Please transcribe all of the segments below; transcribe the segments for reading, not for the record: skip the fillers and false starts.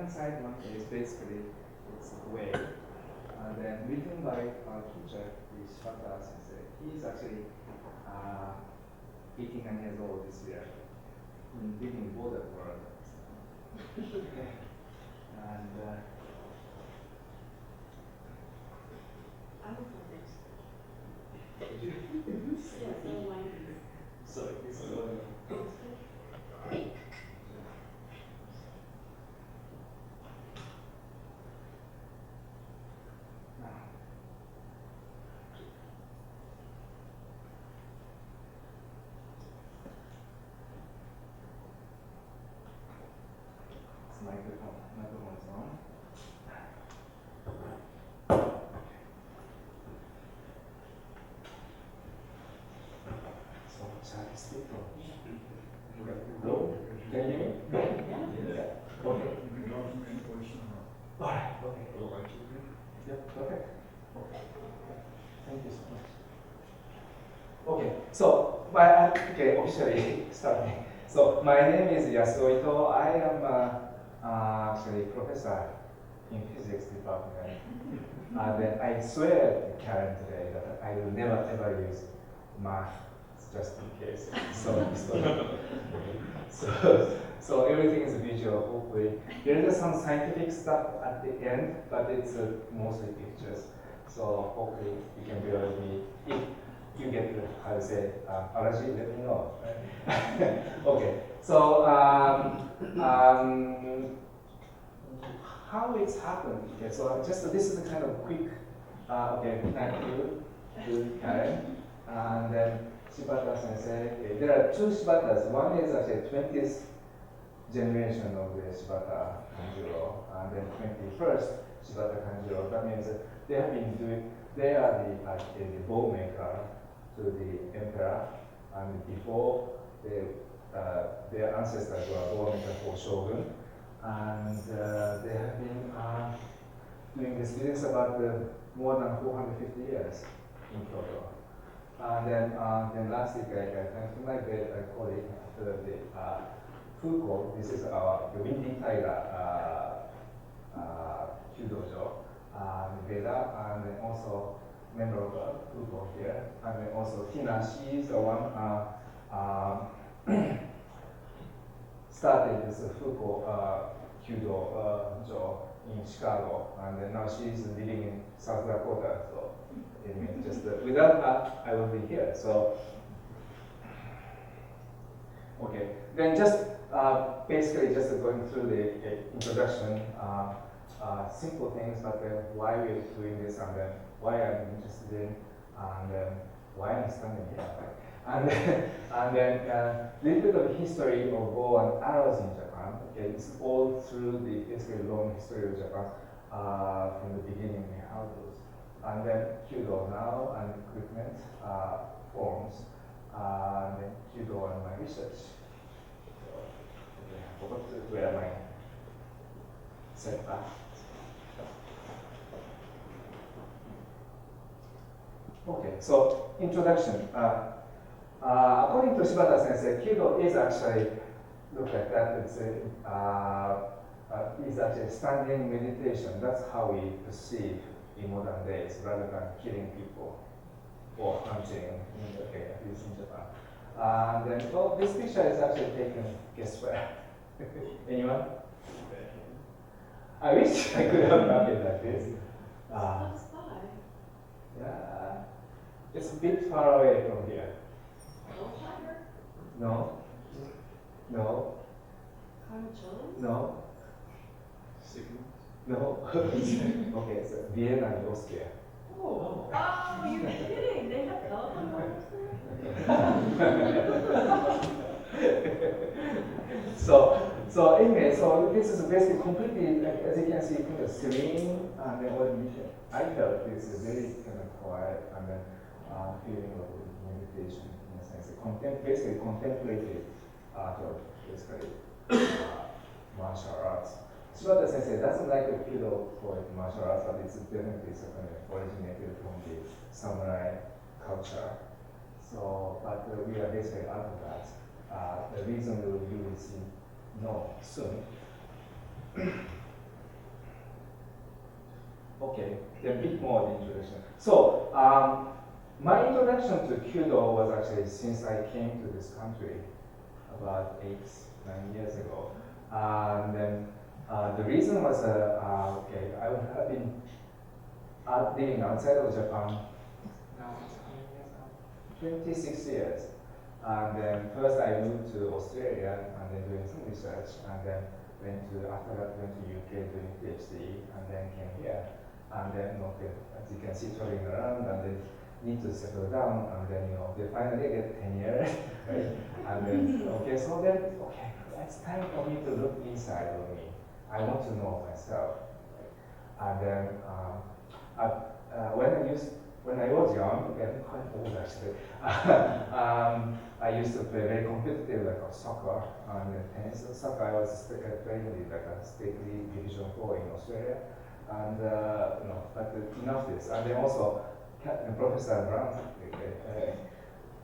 right-hand side one is basically it's a way. And then written by our teacher, the Shibata sensei. He's actually 89 years old this year. Living in border world. And I will go next. Sorry, this is microphone is on. So, shall I speak or? Hello? Can you hear me? Yeah. Okay. You can go from any position or Alright, okay. otherwise you can. Yep, perfect. Thank you so much. Okay, so officially starting. So my name is Yasuo Ito. I am actually professor in physics department. Then I swear to Karen today that I will never ever use math just in case. So everything is visual, hopefully. There is some scientific stuff at the end, but it's mostly pictures. So hopefully you can bear with me. If you get to, how to say, allergy, let me know. Okay, so how it's happened. Okay, so just this is a kind of quick, okay, thank you to Karen. And then Shibata sensei. Okay, there are two Shibatas. One is actually 20th generation of the Shibata Kanjuro, and then 21st Shibata Kanjuro. That means they have been doing, they are the bow maker to the emperor, and before their ancestors were bow maker for shogun, and they have been doing this business about more than 450 years in total. And then last week I thanks to my great colleague after the Foucault. This is the Windy Tiger Kyudo Veda, and then also member of Foucault here, and then also Tina. She is the one started this Foucault Kyudo in Chicago, and then now she is living in South Dakota. So anyway, just without her, I will be here. So okay, then just basically just going through the introduction, simple things, but then why we're doing this, and then why I'm interested in, and then why I'm standing here, and then little bit of history of bow and arrows in Japan. Okay, it's all through the basically long history of Japan from the beginning how those, and then Kyudo now and equipment forms, and then Kyudo and my research. I forgot to wear my setback. Okay, so introduction. According to Shibata sensei, Kyudo is actually, look at that, it's is actually standing meditation. That's how we perceive in modern days, rather than killing people or hunting, okay, at least in Japan. And then, well, this picture is actually taken, guess where? Anyone? I wish I could have done it like this. Yeah, it's a bit far away from here. No. No. No. No. Okay, so Vienna and Austria. Oh, you're kidding. They have telephone numbers So anyway, so this is basically completely, as you can see, kind of serene and then meditation. I felt this is very kind of quiet and then feeling of meditation in a sense. Basically contemplative art of basically martial arts. Shibata sensei doesn't like the Kyudo for martial arts, but it's definitely something originated from the samurai culture. So, but we are basically out of that. The reason you will see soon. okay, a bit more introduction. So, my introduction to Kyudo was actually since I came to this country about 8-9 years ago. And then the reason was, okay, I have been living outside of Japan now, how many years now? 26 years. And then first I moved to Australia and then doing some research, and then after that went to UK doing PhD, and then came here. And then, okay, as you can see, traveling around, and then need to settle down, and then, they finally get tenure, right? And then, okay, so then, okay, it's time for me to look inside of me. I want to know myself, right? And then, when I was young, okay, I'm quite old actually, I used to play very competitive, like soccer and tennis. Soccer, I was playing like a state league Division 4 in Australia, and but enough this. And then also, Professor Brown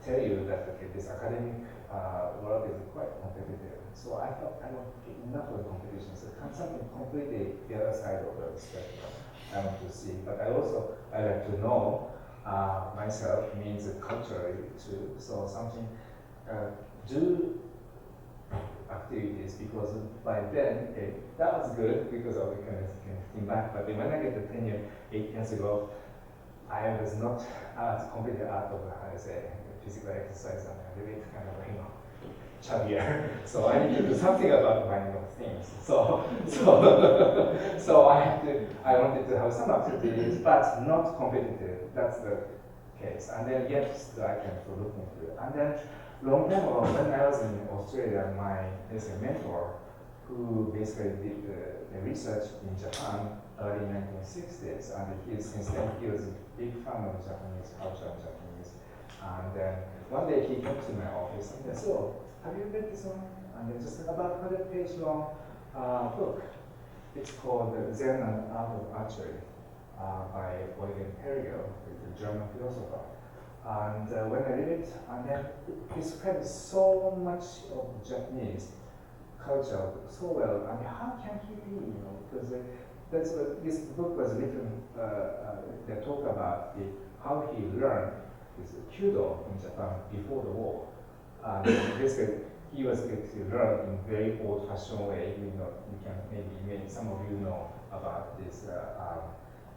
tell you that okay, this academic world is quite competitive. So I thought I want to get enough of the competition. So something completely the other side of the spectrum I want to see. But I like to know myself means culturally too. So something do activities, because by then that was good because of the kind of came back. But when I get the tenure 8 years ago, I was not completely out of how to say physical exercise and a little bit kind of chubbier. So I need to do something about my things. So I wanted to have some activities, but not competitive. That's the case. And then yes, I can look into it. And then long time ago, when I was in Australia, there's a mentor who basically did the research in Japan early 1960s, and since then he was a big fan of Japanese culture and Japanese. And then one day he came to my office and said, "So, have you read this one?" And then just about 100-page long book. It's called Zen and Art of Archery by Eugen, the German philosopher. And when I read it, and then it describes so much of Japanese culture so well. I mean, how can he be? Because that's what this book was written. They talk about how he learned this Kyudo in Japan before the war. Basically, he was able to learn in very old-fashioned way. You can maybe some of you know about this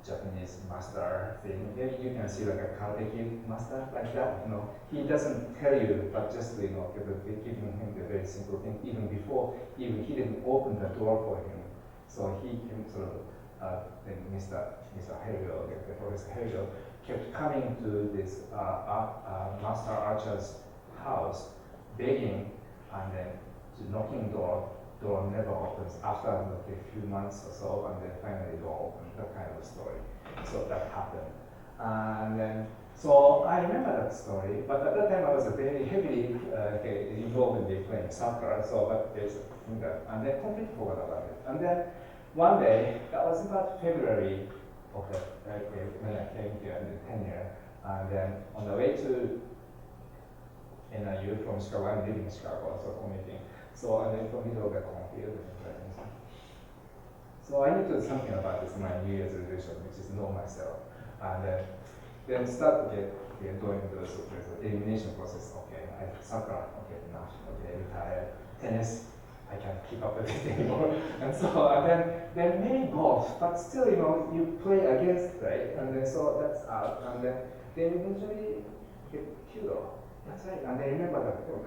Japanese master thing. Maybe you can see like a karate master like that. He doesn't tell you, but just giving him the very simple thing. Even before, he didn't open the door for him, so he can sort of then Mr. Helio, the Professor Helio, kept coming to this master archer's house, begging, and then knocking door never opens. After a few months or so, and then finally door opened. That kind of story. So that happened, and then so I remember that story. But at that time I was very heavily involved in playing soccer. So but there's a thing that, and then completely forgot about it. And then one day, that was about February of when I came here in the tenure, and then on the way to NIU from Chicago, I'm living in Chicago, so commuting. So and then from middle of the cornfield. So I need to do something about this, my New Year's resolution, which is know myself. And then start going those elimination process. Okay, soccer, okay, enough, okay, retire. Tennis, I can't keep up with it anymore. And so then maybe golf, but still, you play against, right? And then so that's out. And then eventually get Kyudo. That's right. And then remember that book.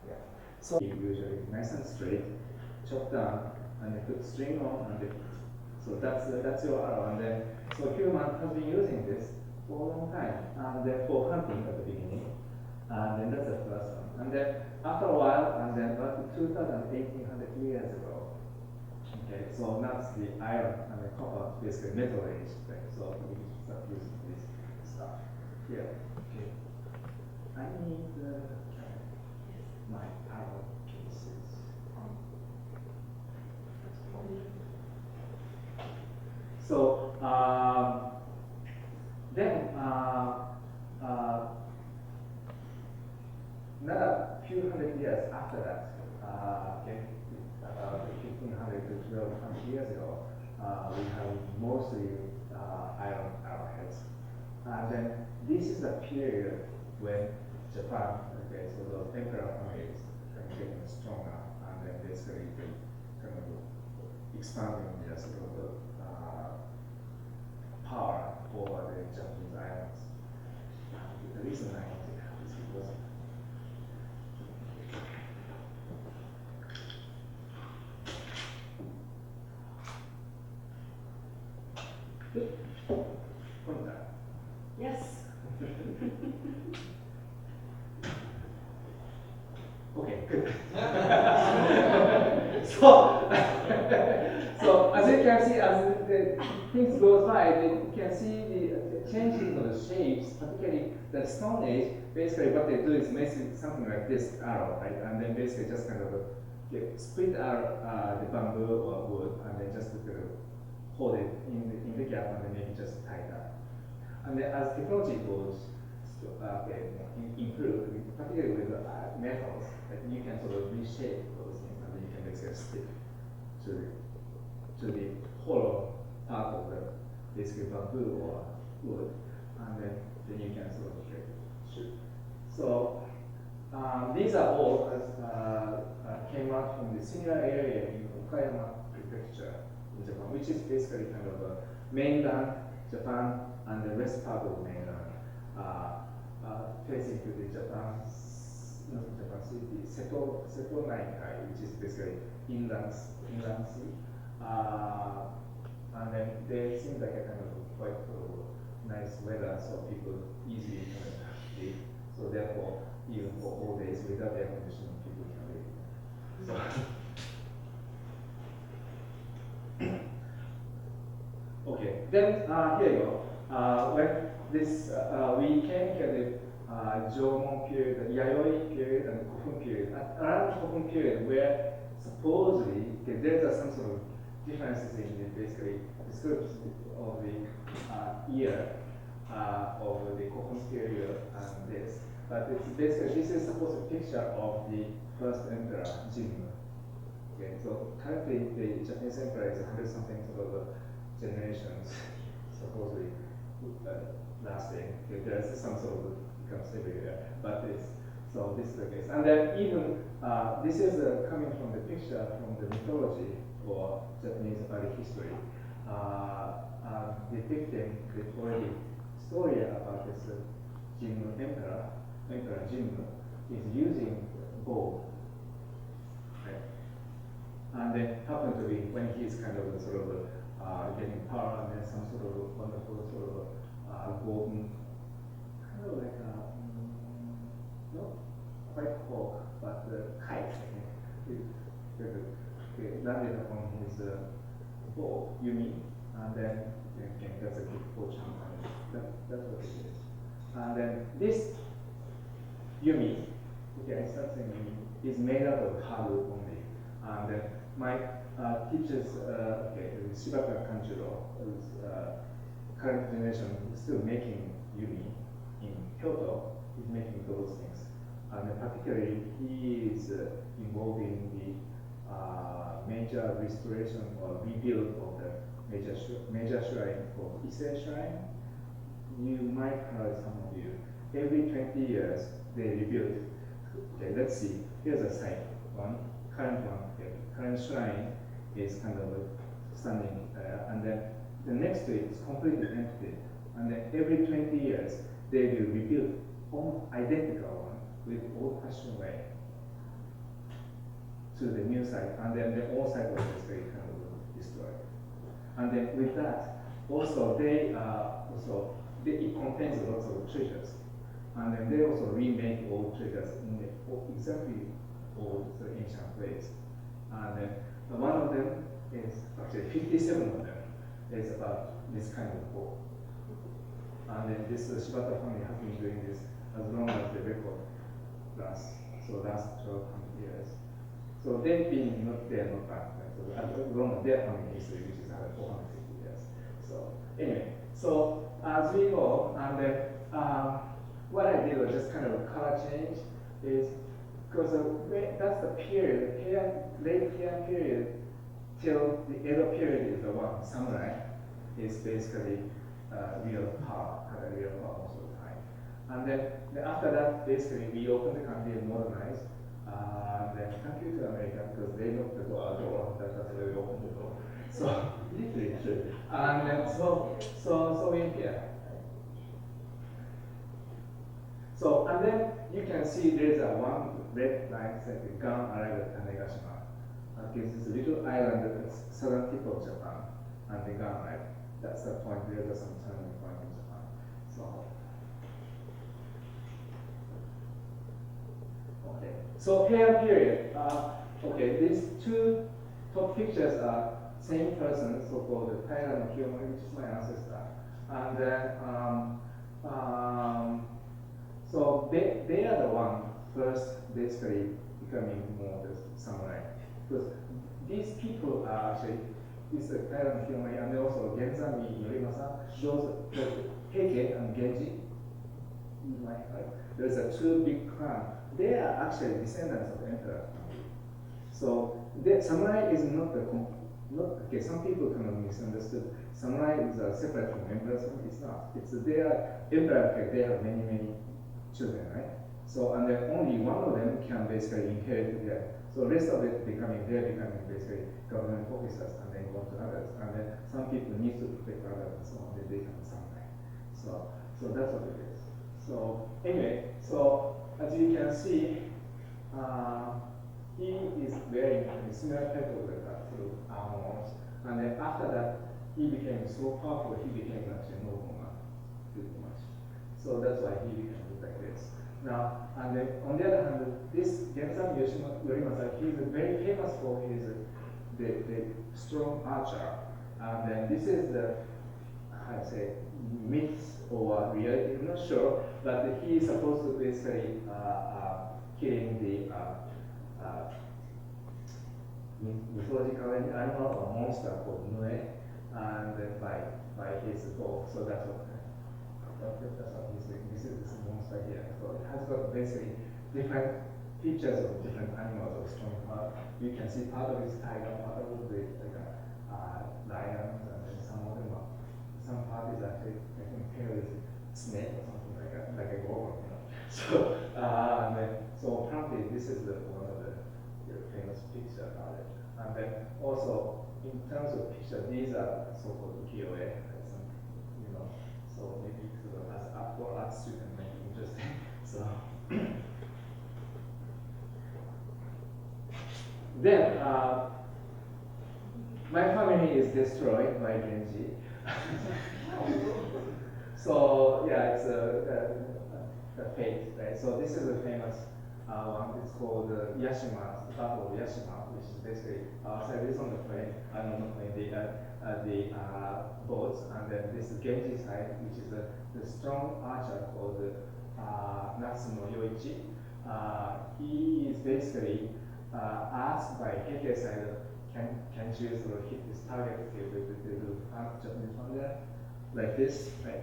Yeah. So usually nice and straight, chop down, and then put string on, and then, so that's your arrow. And then so human has been using this for a long time, and then for hunting at the beginning, and then that's the first one. And then after a while, and then about 2,800 years ago, okay, so now it's the iron and the copper, basically metal age, right? So we start using this stuff here. Okay, I need my arrow cases. So then another few hundred years after that, okay, about 1,500 to 1,200 years ago, we have mostly iron arrowheads. And then this is the period when Japan, okay, so the emperor family is kind of getting stronger, and then basically they kind of expanding their sort of power over the Japanese islands. The reason I wanted to have this because Yes. okay, good. so, so as you can see, as the things goes by, you can see the changing of the shapes, particularly the Stone Age. Basically, what they do is make something like this arrow, right? And then basically just kind of split out the bamboo or wood, and then just hold it in the gap, and then maybe just tie it up. And then as technology goes improve, particularly with metals, that you can sort of reshape those things, and then you can basically stick to the hollow part of the basically bamboo or wood, and then you can sort of shoot. So these are all came out from the similar area in Okayama Prefecture in Japan, which is basically kind of a mainland Japan and the rest part of the mainland, facing to the not Japan Sea, the Seto Naikai, which is basically inland sea. And then there seems like a kind of quite nice weather, so people easily kind of live. So therefore, even for all days without air conditioning, people can live. So. Okay, then here you go. When this we came here the Jomon period, the Yayoi period, and the Kofun period. Around the Kofun period, where supposedly there are some sort of differences in the basically description of the year of the Kofun period and this. But it's basically this is supposed to be a picture of the first emperor Jin. Okay, so currently the Japanese emperor is 100-something sort of generations supposedly lasting. Okay, there's some sort of becomes everywhere, but this. So this is the case, and then even this is coming from the picture from the mythology or Japanese early history, depicting the already story about this Jinmu Emperor Jinmu is using bow. Right? And then happened to be when he's kind of sort of getting power, and then some sort of wonderful sort of golden, kind of like not quite hawk, but kite. It landed upon his bow, Yumi, and then that's a good fortune. That's what it is. And then this Yumi, okay, I start saying Yumi, is made out of haru only. And then my teachers, Shibata Kanjuro, who's current generation, is still making Yumi in Kyoto. He's making those things. And particularly, he is involved in the major restoration or rebuild of the major shrine called Ise Shrine. You might heard some of you. Every 20 years, they rebuild. Okay, let's see. Here's a site. Current one. Okay. Current shrine is kind of standing, and then the next to it is completely empty. And then every 20 years, they will rebuild almost identical one with old-fashioned way to the new site, and then the old site was basically kind of destroyed. And then with that, also it contains lots of treasures, and then they also remake old treasures in the exactly old ancient ways. And then one of them is actually 57 of them is about this kind of bow. And then this Shibata family has been doing this as long as the record lasts, so last 1200 years. So they've been not back, right? So as long as their family history, which is 450 years. So anyway, so as we go, and then what I did was just kind of color change is because that's the period, late Heian period till the Edo period is the one samurai is basically real power, had a real power most of the time. And then after that, basically we opened the country and modernized. Then thank you to America because they knocked the door. That's why we opened the door. So literally true. And then so we're here. So and then you can see there's a one red line saying the gun arrived at Tanegashima. This is a little island at the southern tip of Japan, and the gun arrived. That's the point. There's some turning point in Japan. So okay. So Heian period. Okay, these two top pictures are same person, so-called Taira no Kiyomori, which is my ancestor, and then so they are the one first basically becoming more the samurai, because these people are actually this Taira no Kiyomori and also Genzami Yorimasa, those Heike and Genji. Right? There's a two big clan. They are actually descendants of the emperor. So the samurai is not the okay. Some people kind of misunderstood. Samurai is separate from emperor. It's not. It's their emperor. They have many children, right? So and then only one of them can basically inherit their. So rest of it becoming basically government officers and then go to others. And then some people need to protect others and so on. They become samurai. So that's what it is. So anyway, so as you can see, he is wearing a similar type of armor, and then after that, he became so powerful. He became actually nobleman, pretty much. So that's why he became like this. Now, and then on the other hand, this Genzan Yorimasa, he is very famous for his the strong archer, and then this is the how to say myths or reality. I'm not sure, but he is supposed to basically killing the mythological animal or monster called Nue, and by his bow. So that's what he's doing. This is this monster here. So it has got basically different features of different animals of strong power. You can see part of it is tiger, part of it is lions, and then some of them are. Some part is actually I think tail is snake or something like a gorgon. So and then so apparently this is one of the famous picture about it. And then also in terms of picture, these are so-called ukiyo-e, so maybe as for art student might be interesting. So then my family is destroyed by Genji. So yeah, it's a fate, right? So this is a famous one. It's called Yashima, the Battle of Yashima, which is basically outside this on the plane. I don't know the boats, and then this is Genji side, which is the strong archer called Natsuno Yoichi. He is basically asked by Heike side, can you sort of hit this target with the Japanese one there, like this, right?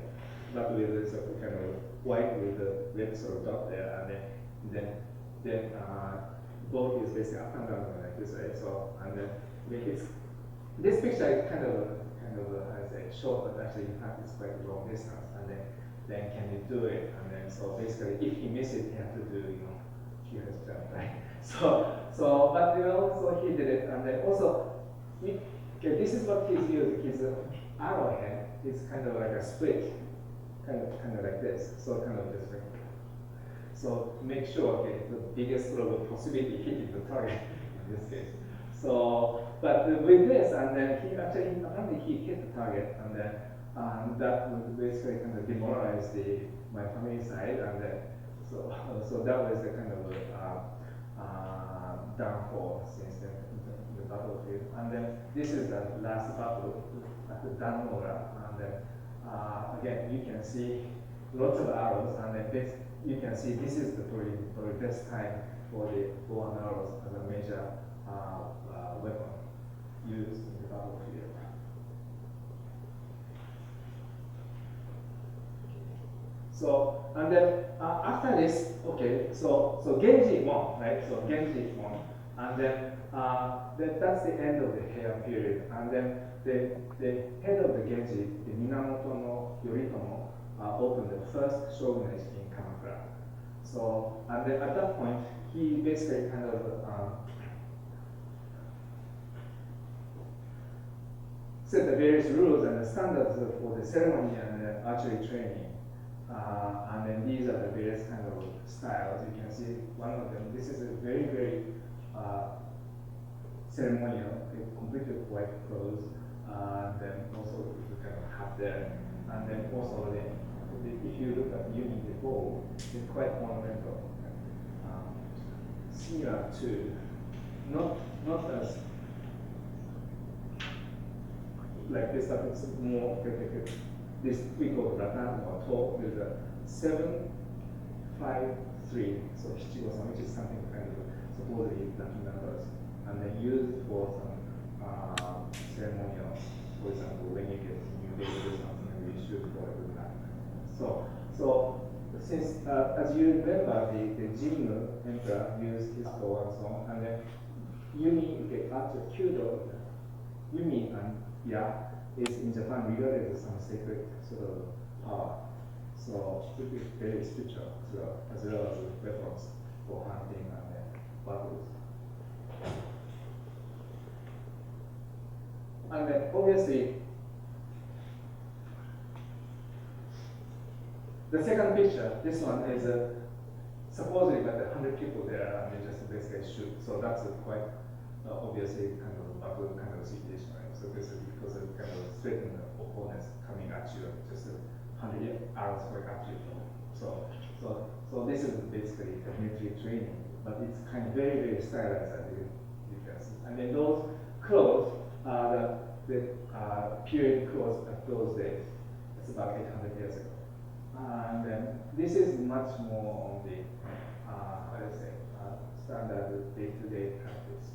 But with this kind of white with the red sort of dot there, and then both is basically up and down like this, right? So and then this picture is kind of how to say short, but actually in fact it's quite a long distance. And then can you do it? And then so basically if he misses, he has to do kill himself, right? So but so he did it, and then also this is what he's using. His arrowhead is kind of like a split, kind of like this. So kind of just like. So make sure, the biggest sort of possibility hitting the target in this case. So, but with this, and then apparently he hit the target, and then that would basically kind of demoralize my family side, and then so that was the kind of downfall since then the battlefield. And then this is the last battle at the Danmora, and then again you can see lots of arrows, and then you can see this is the probably best time for the bow and arrows as a major weapon used in the battlefield. So and then after this, okay, so Genji won, right? So Genji won, And then that's the end of the Heian period. And then the head of the Genji, the Minamoto no Yoritomo, opened the first shogunate in Kamakura. So, and then at that point, he basically kind of set the various rules and the standards for the ceremony and the archery training. And then these are the various kind of styles. You can see one of them. This is a very, very ceremonial, completely white clothes. And then also you kind of have there. And then also if you look at Yumi, the bow, it's quite ornamental. Similar to, not as like this, but it's more this we call ratan or to with a 7, 5, 3, so Shichigo-san, which is something kind of supposedly lucky numbers, and then used for some ceremonial. For example, when you get new baby or something, you shoot for a good luck. So since as you remember, the Jin emperor used his bow and so on, and then Yumi, after Kyudo, Yumi and Ya is in Japan regarded as some sacred sort of power. So it is very spiritual as well as weapons for hunting and battles. And then obviously, the second picture, this one is supposedly about 100 people there and they just basically shoot. So that's a quite obviously kind of a battle kind of situation, right? So basically because of kind of threatening the opponents coming at you, just 100 arrows going at you. So this is basically the military training, but it's kind of very, very stylized as you can see. And then those clothes are the period clothes of those days. It's about 800 years ago. And then this is much more on the, how do you say, standard day-to-day practice.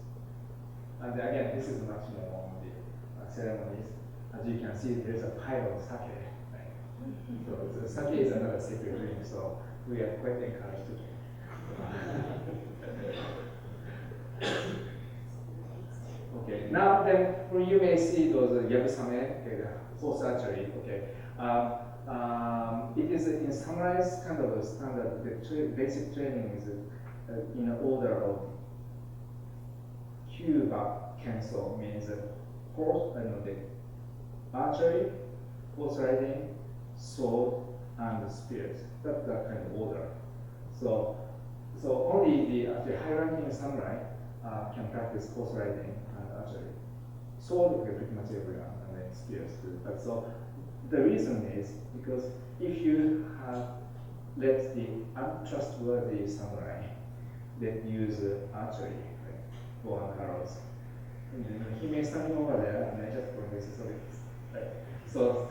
And again, this is much more on the ceremonies. As you can see, there's a pile of sake. Right? So the sake is another sacred drink, so we are quite encouraged to drink. Okay, now then, you may see those yabusame, okay, the horse archery. Okay, it is in summarized kind of a standard. The basic training is in the order of Kyuba Kenso, means horse, the archery, horse riding, sword, and spears. That's that kind of order. So only the high-ranking samurai can practice horse riding and archery. Sword, okay, pretty much everyone, and then spears too. But so the reason is because if you let the untrustworthy samurai that use archery, like bow and arrows, and then he may stand over there and then just go this, right? So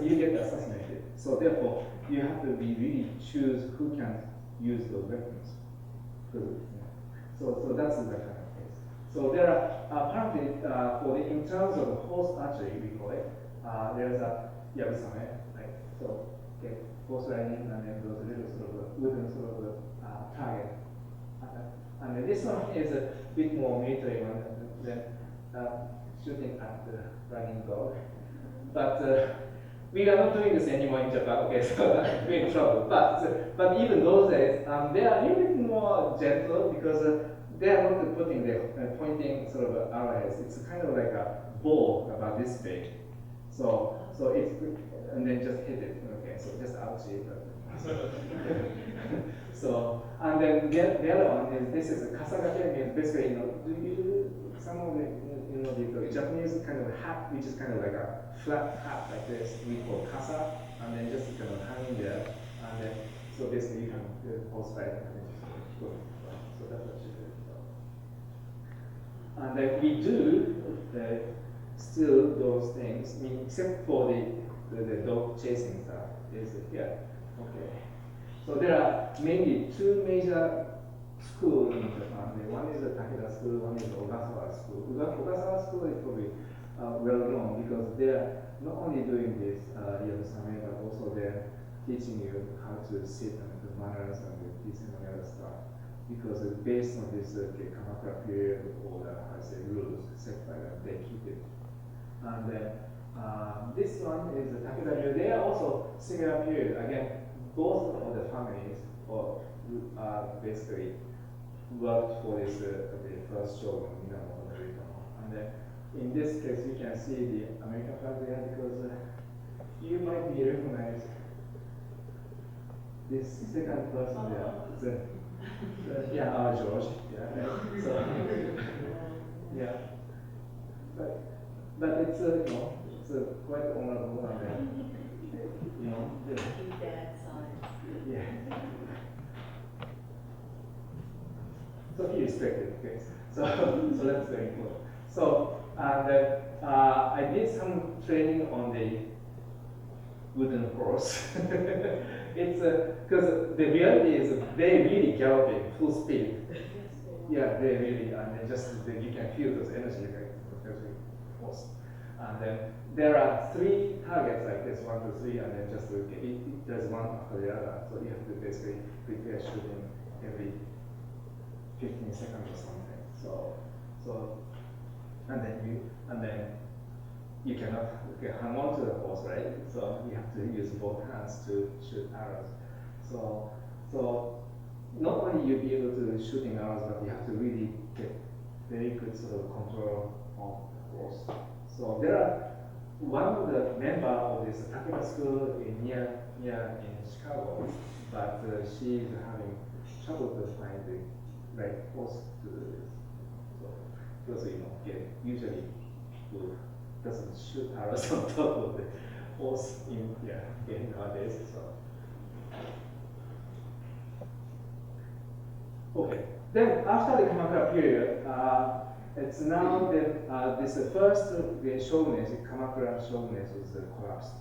you get assassinated. So therefore, you have to really choose who can use those weapons. So that's the kind of case. So there are apparently in terms of horse archery, we call it. There's a yabusame, right? So horse riding, and then those little sort of wooden sort of target. And then this one is a bit more military one than shooting at the running dog. But we are not doing this anymore in Japan. Okay, so we're in trouble. But even those days, they are a little bit more gentle because they are not putting the pointing sort of arrows. It's kind of like a ball about this big. So it's and then just hit it. Okay, so just ouchie. So and then the other one is this is a kasagake, means basically some of the Japanese kind of hat, which is kind of like a flat hat like this, we call kasa, and then just kind of hanging there, and then so basically you can do horse riding and then just go. So that's what you do. And then we do still those things, I mean, except for the dog chasing stuff is here. Okay. So there are mainly two major schools in Japan. One is the Takeda school, one is the Ogasawa school. Ogasawa school is probably well known because they're not only doing this yabusame, but also they're teaching you how to sit and the manners and the this and the other stuff. because based on this the Kamakura period or the rules set by them, they keep it. And then this one is the Takeda Ryu. They are also similar period. Again, both of the families or basically worked for this the first shogun, and then in this case you can see the American flag there because you might be recognized this second person there. Yeah, George. Yeah. So yeah, but it's it's quite honorable and the, Dad side. yeah. So he respected. Okay. So that's very important. So and I did some training on the wooden horse. It's because the reality is they really galloping full speed. Yeah, they really, and then just you can feel those energy very force. And then there are 3 targets like this, 1, 2, 3, and then just there's one after the other. So you have to basically prepare shooting every 15 seconds or something. So and then you cannot hang on to the horse, right? So you have to use both hands to shoot arrows. So not only you'll be able to shooting arrows, but you have to really get very good sort of control of the horse. So there are one of the member of this Takeda school near in Chicago, but she is having trouble to find the right horse to do this. So because usually who doesn't shoot arrows on top of the horse in nowadays. So okay. Then after the Kamakura period, it's now that this first shogunate, Kamakura shogunate was collapsed.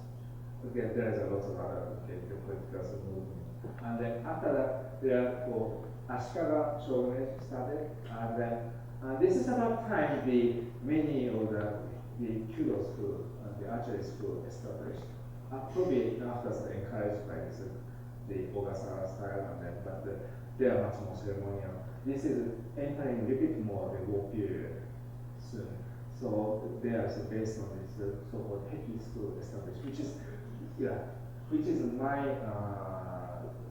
Okay, there is a lot of other political movement. And then after that, therefore, Ashikaga shogunate started, and then this is about time many of the Kyudo school, the archery school established. Probably after encouraged by this, the Ogasawara style, and then they are much more ceremonial. This is entering a little bit more the war period soon. So they are based on this so-called Heki school established, which is my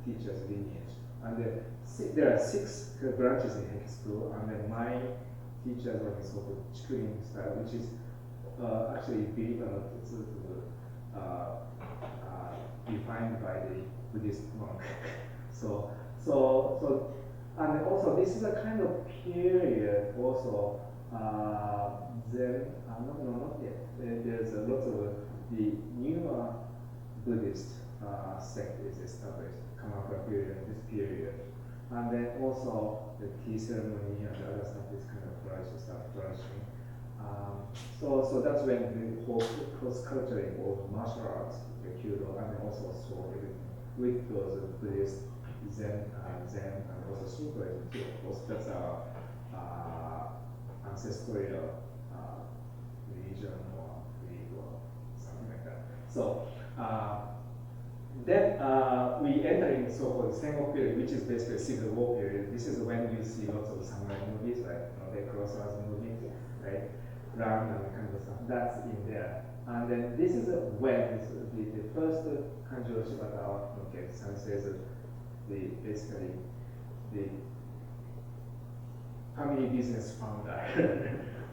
teacher's lineage. And there are 6 branches in Heki school, and then my teacher's like a sort of Chikurin style, which is actually, believe it or not, it's defined by the Buddhist monk. So and also this is a kind of period also then not yet. There's a lot of the newer Buddhist sect is established, Kamakura period, this period. And then also the tea ceremony and the other stuff is kind of flourishing. So that's when the whole cross-culturing of martial arts, the Kyudo, and then also everything with those Buddhist Zen, and also Shintoism too. Of course, that's our ancestral religion or belief or something like that. So then we enter in so-called Sengoku period, which is basically a civil war period. This is when you see lots of samurai movies, like they cross us movies, right? Round and kind of stuff. That's in there. And then this is when the first Kanjo Shibata says basically the family business founder.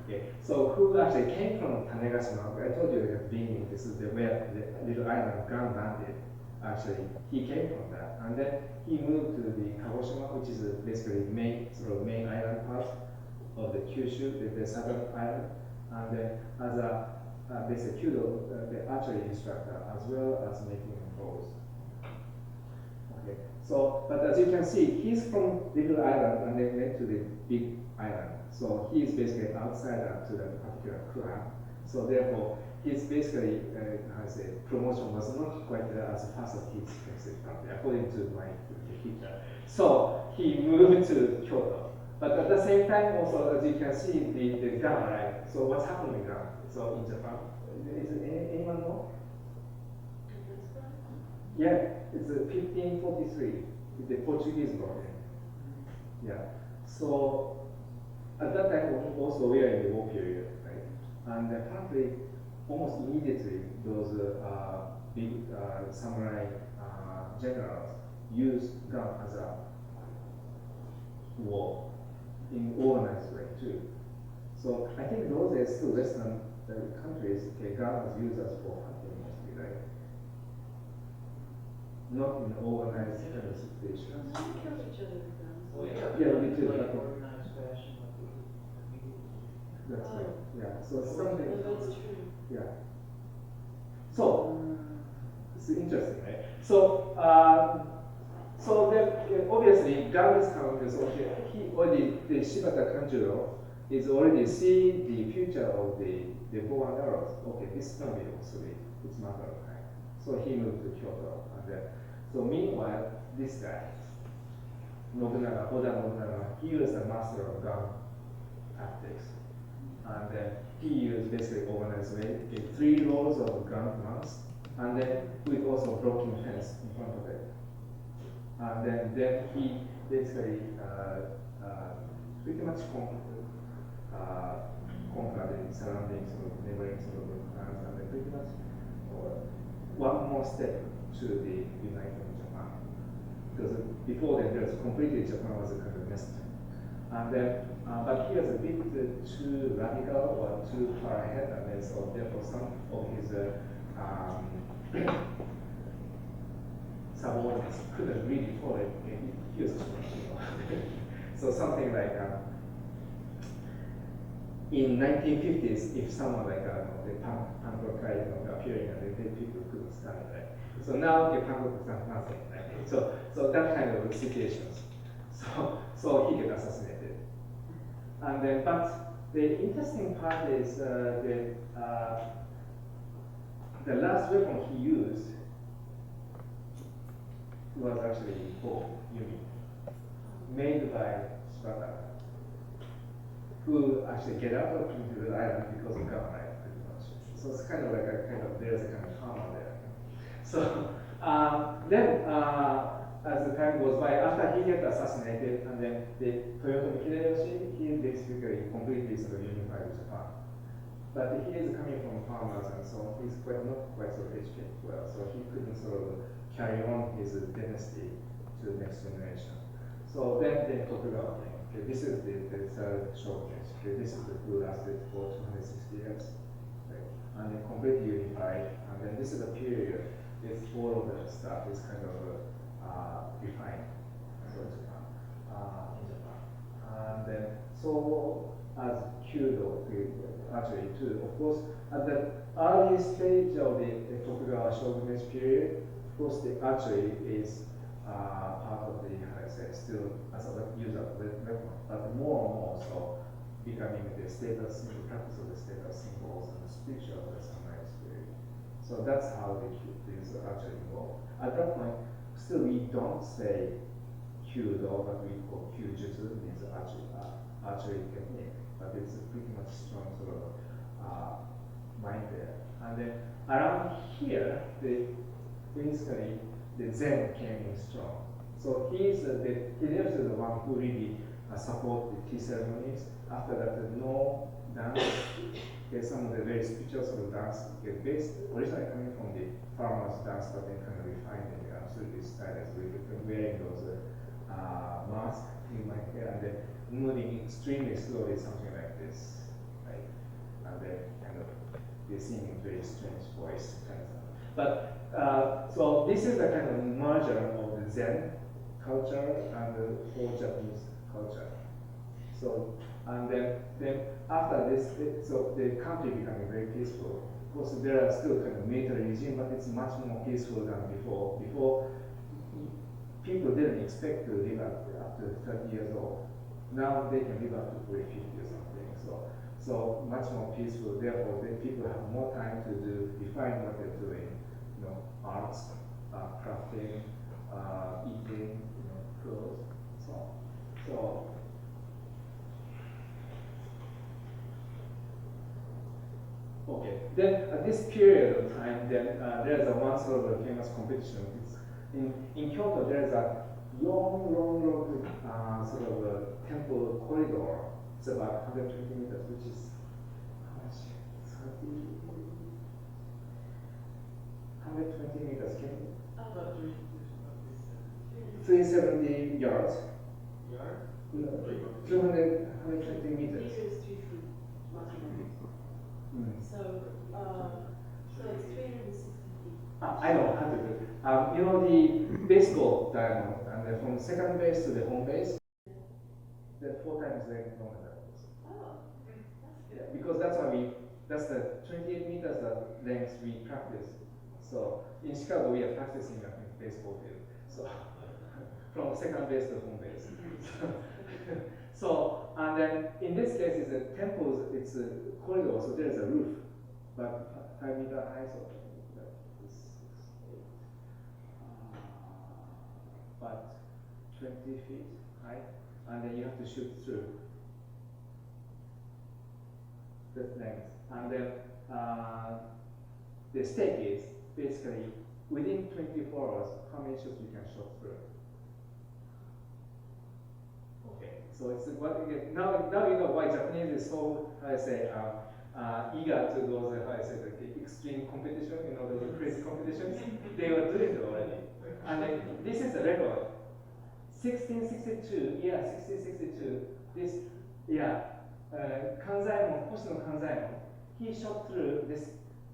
Okay, so who actually came from Tanegashima? I told you at the beginning, this is where the little island of Grand Bandit. Actually, he came from that, and then he moved to the Kagoshima, which is basically main island part of the Kyushu, the southern island, and then as a basic Kyudo, the archery instructor, as well as making bows. Okay, so but as you can see, he's from little island and then went to the big island. So he is basically outsider to that particular clan. So therefore, he's basically, promotion was not quite as fast as he expected, according to my teacher. So he moved to Kyoto. But at the same time, also, as you can see, the gun, right? So what's happening in gun? So in Japan, is it anyone know? Yeah, it's 1543, the Portuguese brought in. Yeah. So at that time also we are in the war period, right? And apparently almost immediately those big samurai generals use gun as a war in organized way too. So I think those days still Western countries, okay, gun was used as for hunting mostly, right? Not in organized kind of situations. We kill each other with guns. Well, Yeah, we do, like but- organized fashion, like we do. That's Oh. right. Yeah. So No, something. that's true. Yeah. So it's interesting, right? So so then obviously Gandhi's comment is okay. He already the Shibata Kanjuro is already see the future of the bow and arrows. Okay, this is gonna be obsolete. It's a matter of time. So he moved to Kyoto, and then so meanwhile this guy Nobunaga, Oda Nobunaga, he was a master of gun tactics. And then he used basically organized way, 3 rows of gun mounts, and then with also blocking fence in front of it. And then he basically pretty much conquered the surroundings of neighboring sort of clans, and then pretty much one more step to the united Japan. Because before then, there was completely Japan was a kind of mess. And then, but he was a bit too radical or too far ahead, and then so therefore some of his subordinates couldn't really follow it. He was, so something like in 1950s, if someone like the punk rock guy appearing, and then people couldn't stand it, right? So now the punk rock is nothing, right? So that kind of situations. So he get assassinated. And then, but the interesting part is the last weapon he used was actually bow, Yumi, made by Shibata, who actually get out of into the island because of gun, right? Pretty much. So it's kind of like there's a kind of karma there. So then. As the time goes by, after he gets assassinated, and then the Toyotomi Hideyoshi, he basically completely sort of unified Japan. But he is coming from farmers, and so he's not quite so educated well, so he couldn't sort of carry on his dynasty to the next generation. So then Tokugawa came. Okay, this is the third shogunate. Okay, this is the who lasted for 260 years, right? And then completely unified. And then this is a period with all of the stuff is kind of refined in Japan. And then, so as Kyudo, actually too, of course, at the early stage of the Tokugawa shogunate period, of course, the archery is part of the, how I say, still as a use of weapon, but more and more so becoming the status, the practice of the status symbols and the spiritual of the samurai spirit. So that's how the archery evolved. At that point, still we don't say Kyudo, but we call Kyujutsu, means archery technique, but it's a pretty much strong sort of mind there. And then around here, basically the Zen came in strong. So Hideyoshi is the one who really support the tea ceremonies. After that, no dance. There's some of the very spiritual sort of dance based originally coming from the farmers' dance, but then kind of refined in the absolute style as wearing those masks in my hair and then moving extremely slowly, something like this, right? And then kind of they sing in very strange voice, kind of stuff. But so this is the kind of merger of the Zen culture and the whole Japanese culture. So and then after this, so the country becoming very peaceful. Of course, there are still kind of military regime, but it's much more peaceful than before. Before, people didn't expect to live up to 30 years old. Now they can live up to 40, 50 or something. So much more peaceful. Therefore, people have more time to define what they're doing. You know, arts, crafting, eating, clothes, so. Okay, then at this period of time, then there's a one sort of a famous competition. In Kyoto, there's a long sort of a temple corridor. It's about 120 meters, which is how much? 120 meters. Can you? About 370 yards. yard? 120 meters. Meters, 3 feet. Mm. So it's 360 feet. I know how to do it. You know the baseball diamond, and then from second base to the home base, the 4 times length longer than this. Oh, that's Yeah, good. because that's the 28 meters of length we practice. So in Chicago we are practicing a baseball field. So from second base to home base. So and then in this case it's a temple, it's a corridor, so there's a roof, but 5 meter high, so that is 8, but 20 feet high, and then you have to shoot through the length, and then the stake is basically within 24 hours how many shots you can shoot through. Okay, so it's what now you know why Japanese is so how I say eager to those how I say the extreme competition, you know, those crazy competitions. They were doing it already, and then this is the record. 1662, yeah, 1662. This, yeah, Kanzaemon, Hoshino Kanzaemon, he shot through this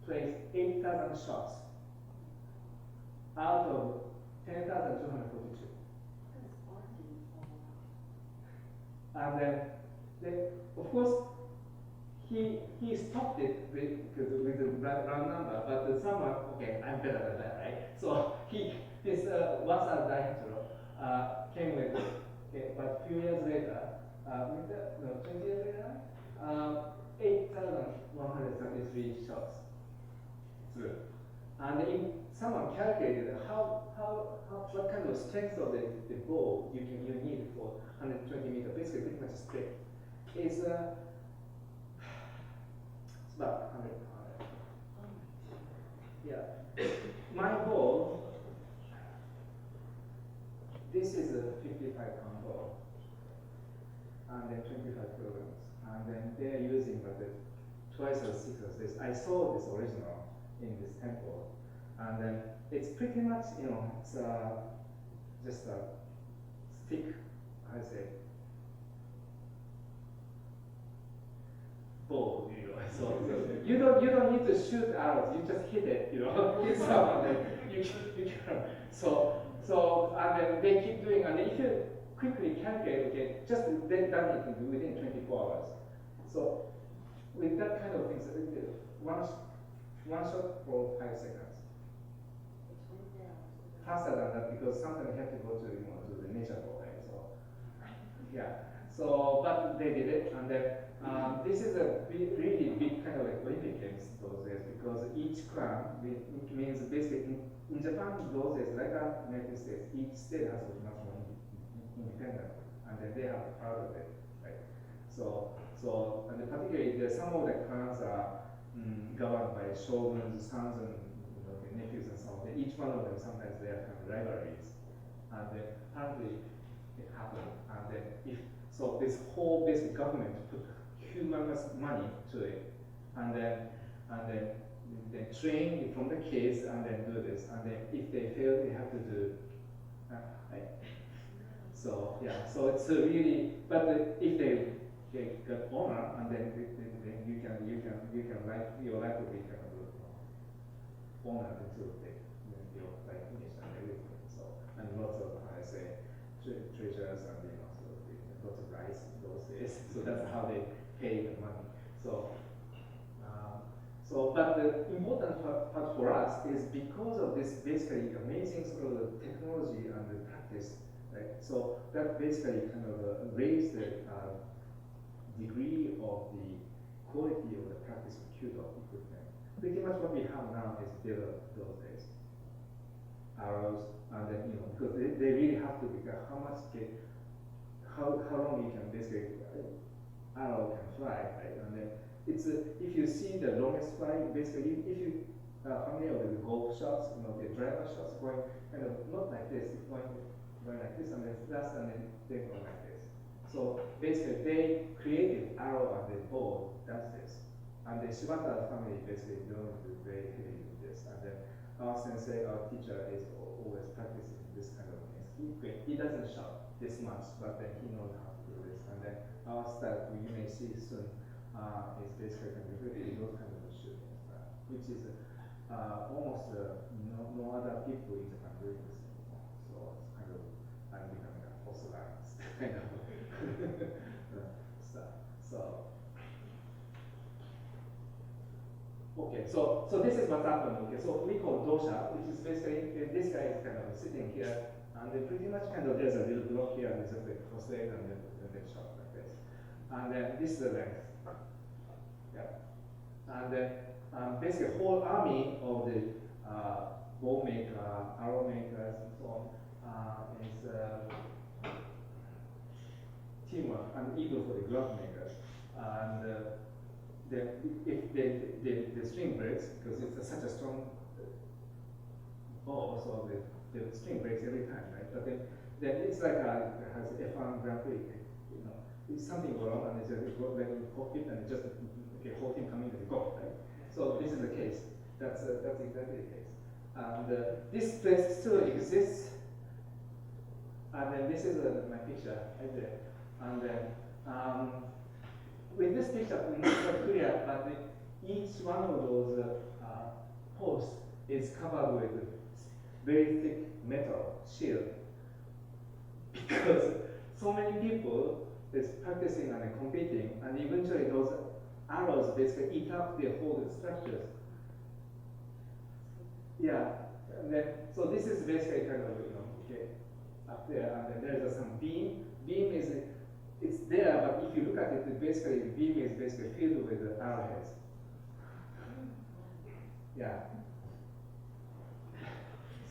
place 8,000 shots out of 10,242. And then, of course, he stopped it with the round number, but someone, okay, I'm better than that, right? So this Wasa Daihachiro came with, okay, but a few years later, 20 years later, 8,133 shots through. And someone calculated what kind of strength of the bow you need for 120 meters, basically pretty much straight. It's about 100 pounds. Yeah. My bow, this is a 55-pound bow, and then 25 kilograms. And then they're using twice as thick as this. I saw this original in this temple, and then it's pretty much, you know, it's just a thick, I say, bow, you know. So you don't need to shoot arrows. You just hit it, you know. Hit someone, then you can. So and then they keep doing, and if you quickly calculate, okay, just they've done it within 24 hours. So with that kind of things, one shot for 5 seconds. Faster than that, because sometimes you have to go to to the nature ball, right? So yeah. So but they did it, and then this is a really big kind of like Olympic games those days, because each clan means basically in Japan those days, like the United States, each state has to be much more independent, and then they are proud of it, right? So and particularly some of the clans are governed by shoguns, sons, and the nephews, and so on. Each one of them sometimes they are kind of rivalries, and then apparently it happened, and then so this whole basic government put humongous money to it, and then they train from the kids, and then do this, and then if they fail, they have to do. Right? So yeah, so it's a really, but if they got honor, and then you can like your life will be kind of honor until your life finish and everything. So and lots of I say treasures and lots of rice those days. So that's how they pay the money. So but the important part for us is because of this basically amazing sort of technology and the practice, right? So that basically kind of raised the degree of the quality of the practice of Kyudo equipment. Pretty much what we have now is developed those days. Arrows, and then because they really have to figure how long you can basically arrow can fly, right? And then it's if you see the longest fly, basically if you familiar with the golf shots, the driver shots going kind of not like this, it's going going like this, and then that's and then they go like this. So basically, they created arrow and the bow does this, and the Shibata family basically known to be very heavy with this. And then our sensei, our teacher, is always practicing this kind of things. He doesn't shout this much, but then he knows how to do this. And then our style, you may see soon, is basically really those kind of shooting style, which is almost no other people in Japan doing this anymore. So it's kind of I'm becoming a fossilized kind of stuff. So okay, so this is what's happening. Okay, so we call dosha, which is basically this guy is kind of sitting here, and then pretty much kind of there's a little block here, and there's a bit cross-legged, and then shot like this, and then this is the length. Yeah, and then basically whole army of the bow maker, arrow makers, and so on is teamwork, and even for the glove makers. And if the string breaks, because it's such a strong bow, so the string breaks every time, right? But then it's like it has F1 Grand Prix, you know, it's something wrong, and it's just go like in cockpit, and it just whole team coming to the go, right? So this is the case. That's exactly the case. And this place still exists. And then this is my picture right there. And then with this picture, it's not quite clear, but each one of those posts is covered with very thick metal shield, because so many people is practicing and competing, and eventually those arrows basically eat up their whole structures. Yeah, and then so this is basically kind of okay up there, and then there's some beam. Beam is it's there, but if you look at it, basically beam is basically filled with arrowheads. Yeah.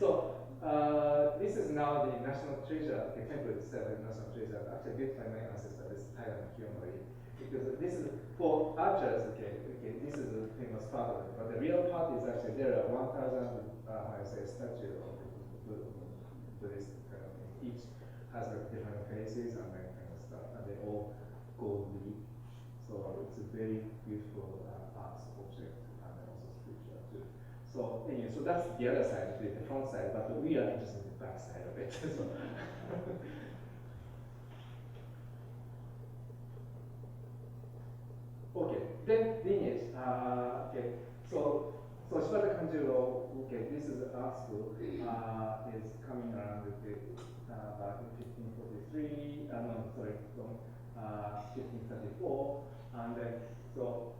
So this is now the national treasure. The temple itself is national treasure. Actually built by my ancestor, this Thailand Kiyomori. Because this is for archers. Okay, this is the famous part of it. But the real part is actually there are 1,000 statues of Buddhist kind of thing. Each has like different faces and that kind of stuff, and they all gold leaf. So it's a very beautiful art object and also sculpture too. So anyway, so that's the other side, the front side, but we are interested in the back side of it. So okay, then lineage. Okay, so Shibata Kanjuro, okay, this is art school, is coming around with about 1543, no, sorry, from 1534, and then so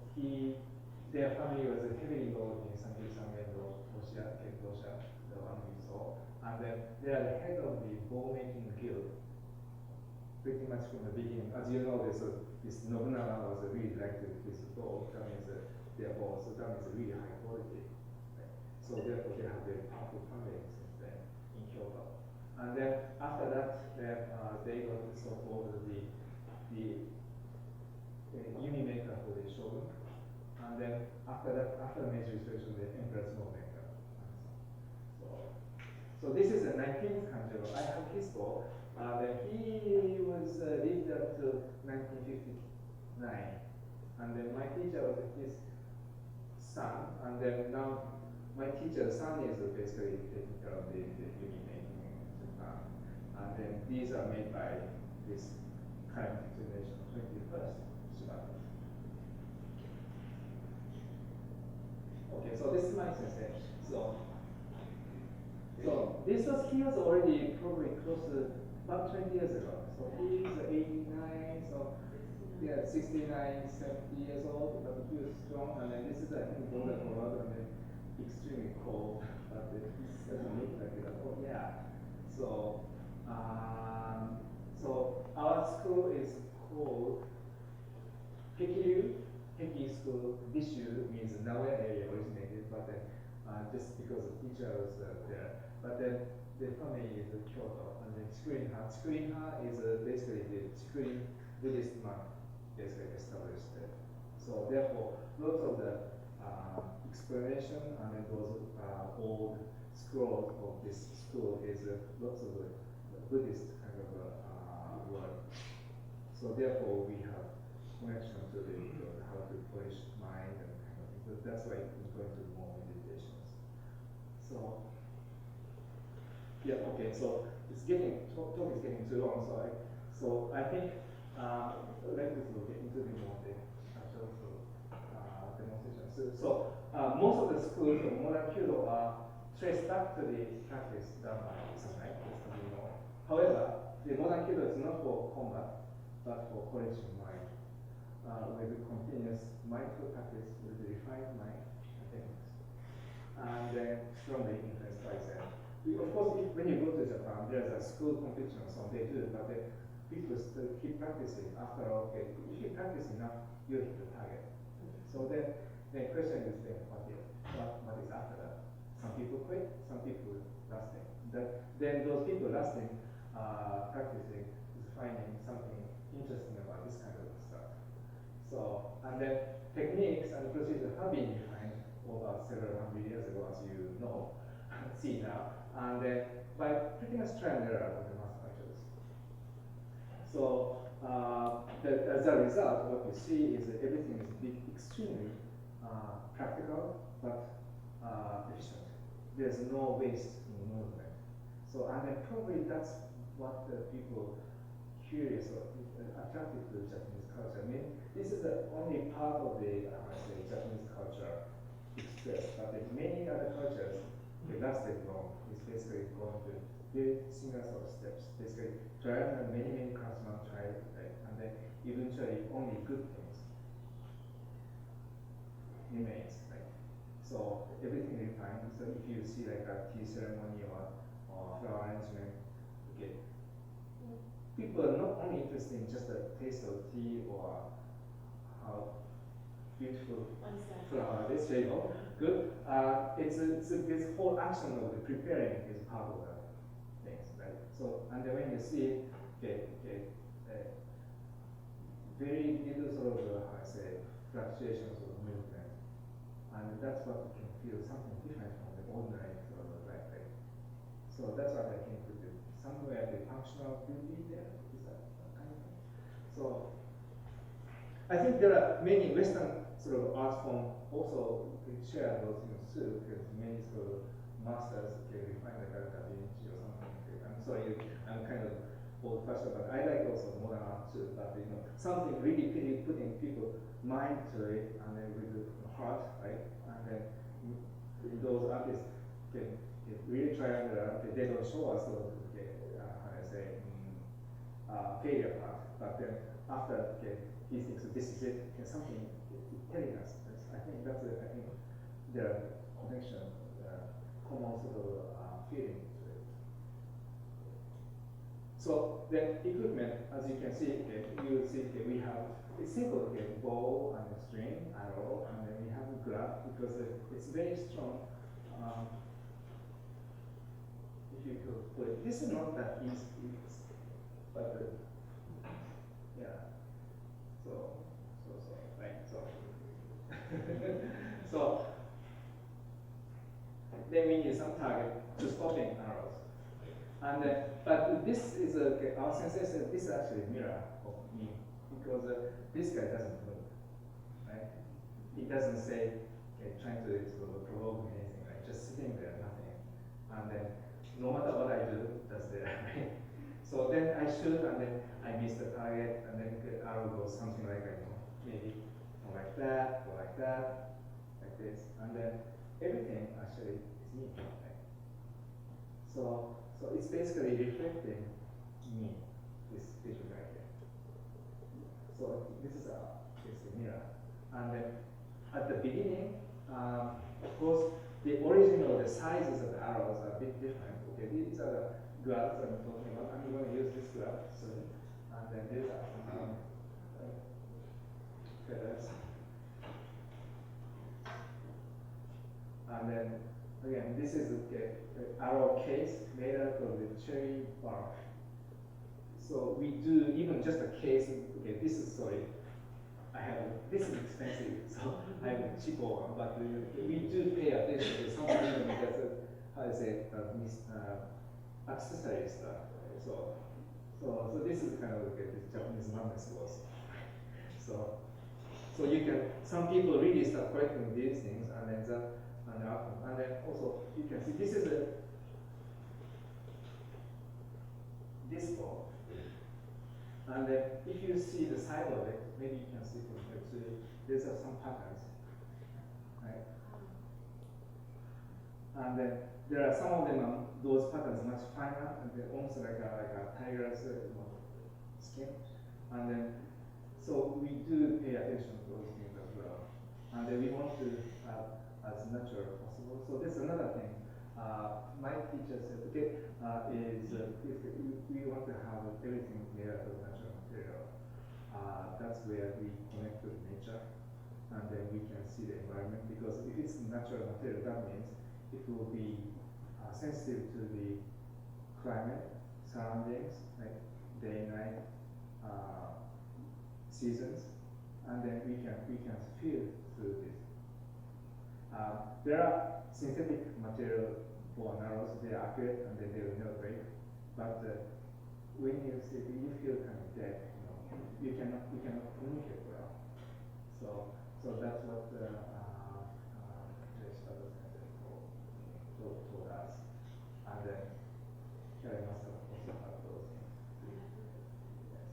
their family was heavily involved in Sanju Sangendo, Dosha, the one we saw, and then they are the head of the bow making guild. Pretty much from the beginning, as you know, this Nobunaga was really liked his bow. That means their bow, so that means really high quality. Right? So therefore, they have very powerful family since then in Kyoto. And then after that, they got so-called the Unimaker for the shogun. And then after that, after the Meiji Restoration, the Emperor's bow maker. So this is the 19th Kanjuro. I have his bow. He was lived up to 1959, and then my teacher was his son, and then now my teacher's son is basically taking care of the uni making in Japan, and then these are made by this current generation, 21st Shibata. Okay, so this is my sensei. So he was already probably close to about 20 years ago. So he is 89, so yeah, 69, 70 years old, but he was strong. And then this is, I think, Boulder, Colorado, and then extremely cold, but it doesn't look like it. Oh, yeah. So, so our school is called Hekiryu. Heki school, Bishu means Nagoya area originated, but then just because the teacher was there. But then the family is Kyoto, and then Chikurin-ha is basically the Chikurin Buddhist monk basically established there. So therefore, lots of the explanation and then those old scrolls of this school is lots of the Buddhist kind of word. So therefore, we have connection to how to polish mind and kind of thing. So that's why we're going to more meditations. So yeah, okay. So it's getting talk is getting too long. So I think let us look into the more the actual demonstration. Most of the schools of modern Kyudo are traced back to the practice done by samurai, just as you know. However, the modern Kyudo is not for combat, but for polishing mind. With continuous mindful practice with the refined mind techniques. And then strongly influenced by Zen. Of course, when you go to Japan, there's a school competition, so they do, but the people still keep practicing. After all, okay, if you practice enough, you hit the target. So then the question is then what is after that? Some people quit, some people lasting. Then those people lasting, practicing, is finding something interesting about this kind of stuff. So, and then techniques and procedures have been defined over several hundred years ago, as you know, see now, and then by pretty much trial and error of the master teachers. So, as a result, what we see is that everything is extremely practical but efficient. There's no waste in movement. So, and then probably that's what the people curious or attracted to Japanese culture. I mean, this is the only part of the Japanese culture expressed, but in many other cultures, the lasted long is basically going to very single sort of steps. Basically, trial and many craftsmen try, right? And then eventually only good things remains, right? So everything refined. So if you see like a tea ceremony or flower arrangement, okay. People are not only interested in just the taste of tea or how beautiful flower is, you know, good. It's this whole action of the preparing is part of the things, right? So, and then when you see, very little sort of, how I say, fluctuations of movement, and that's what we can feel something different from the ordinary sort of life, right? So that's what I think would do. Somewhere the functional beauty there is that kind of thing. So I think there are many Western sort of art forms also share those things too, because many sort of masters can refine like Da Vinci or something. I'm sorry, I'm kind of old-fashioned, but I like also modern art too. But you know, something really putting people mind to it, and then with the heart, right? And then those artists can really try and they don't show us those, how I say, failure part. But then after he thinks this is it, something telling us. I think that's I think the connection, common sort of feeling to it. So the equipment, as you can see, you will see we have a simple bow and a string, arrow, and then we have a glove because it's very strong. If you could put it, this is not that easy, but yeah. So right. So then we need some target to stopping arrows. And but this is our sensei said this is actually a mirror of me because this guy doesn't move, right? He doesn't say trying to provoke me anything, right? Just sitting there, nothing, and then no matter what I do, that's there, right? So then I shoot, and then I miss the target, and then the arrow goes something like maybe like that, or like that, like this, and then everything actually is me, right? So it's basically reflecting me, this picture right here. So this is a mirror, and then at the beginning, of course, the original, the sizes of the arrows are a bit different. Okay, these are the gloves I'm talking about. I'm going to use this glove soon, and then these are feathers. And then again, this is the arrow case made out of the cherry bark. So we do even just a case. Okay, this is sorry. This is expensive, so I have a cheaper one, but we do pay attention to something because how I say accessory stuff. Right? So this is kind of like the Japanese madness was. So you can, some people really start collecting these things, and then also you can see this is a disco. And then if you see the side of it, maybe you can see from here. So these are some patterns, right? And then there are some of them, those patterns much finer, and they're almost like a tiger's skin. And then, so we do pay attention to those things as well. And then we want to have as natural as possible. So that's another thing. My teacher said, okay, if we want to have everything made out of natural material, that's where we connect to nature, and then we can see the environment. Because if it's natural material, that means it will be sensitive to the climate, surroundings, like day, night, seasons, and then we can feel through this. There are synthetic material for arrows, they are accurate and then they will never break. But when you see, you feel kind of dead, you cannot communicate well. So that's what told us. And then Karen must have also had those things. Yes.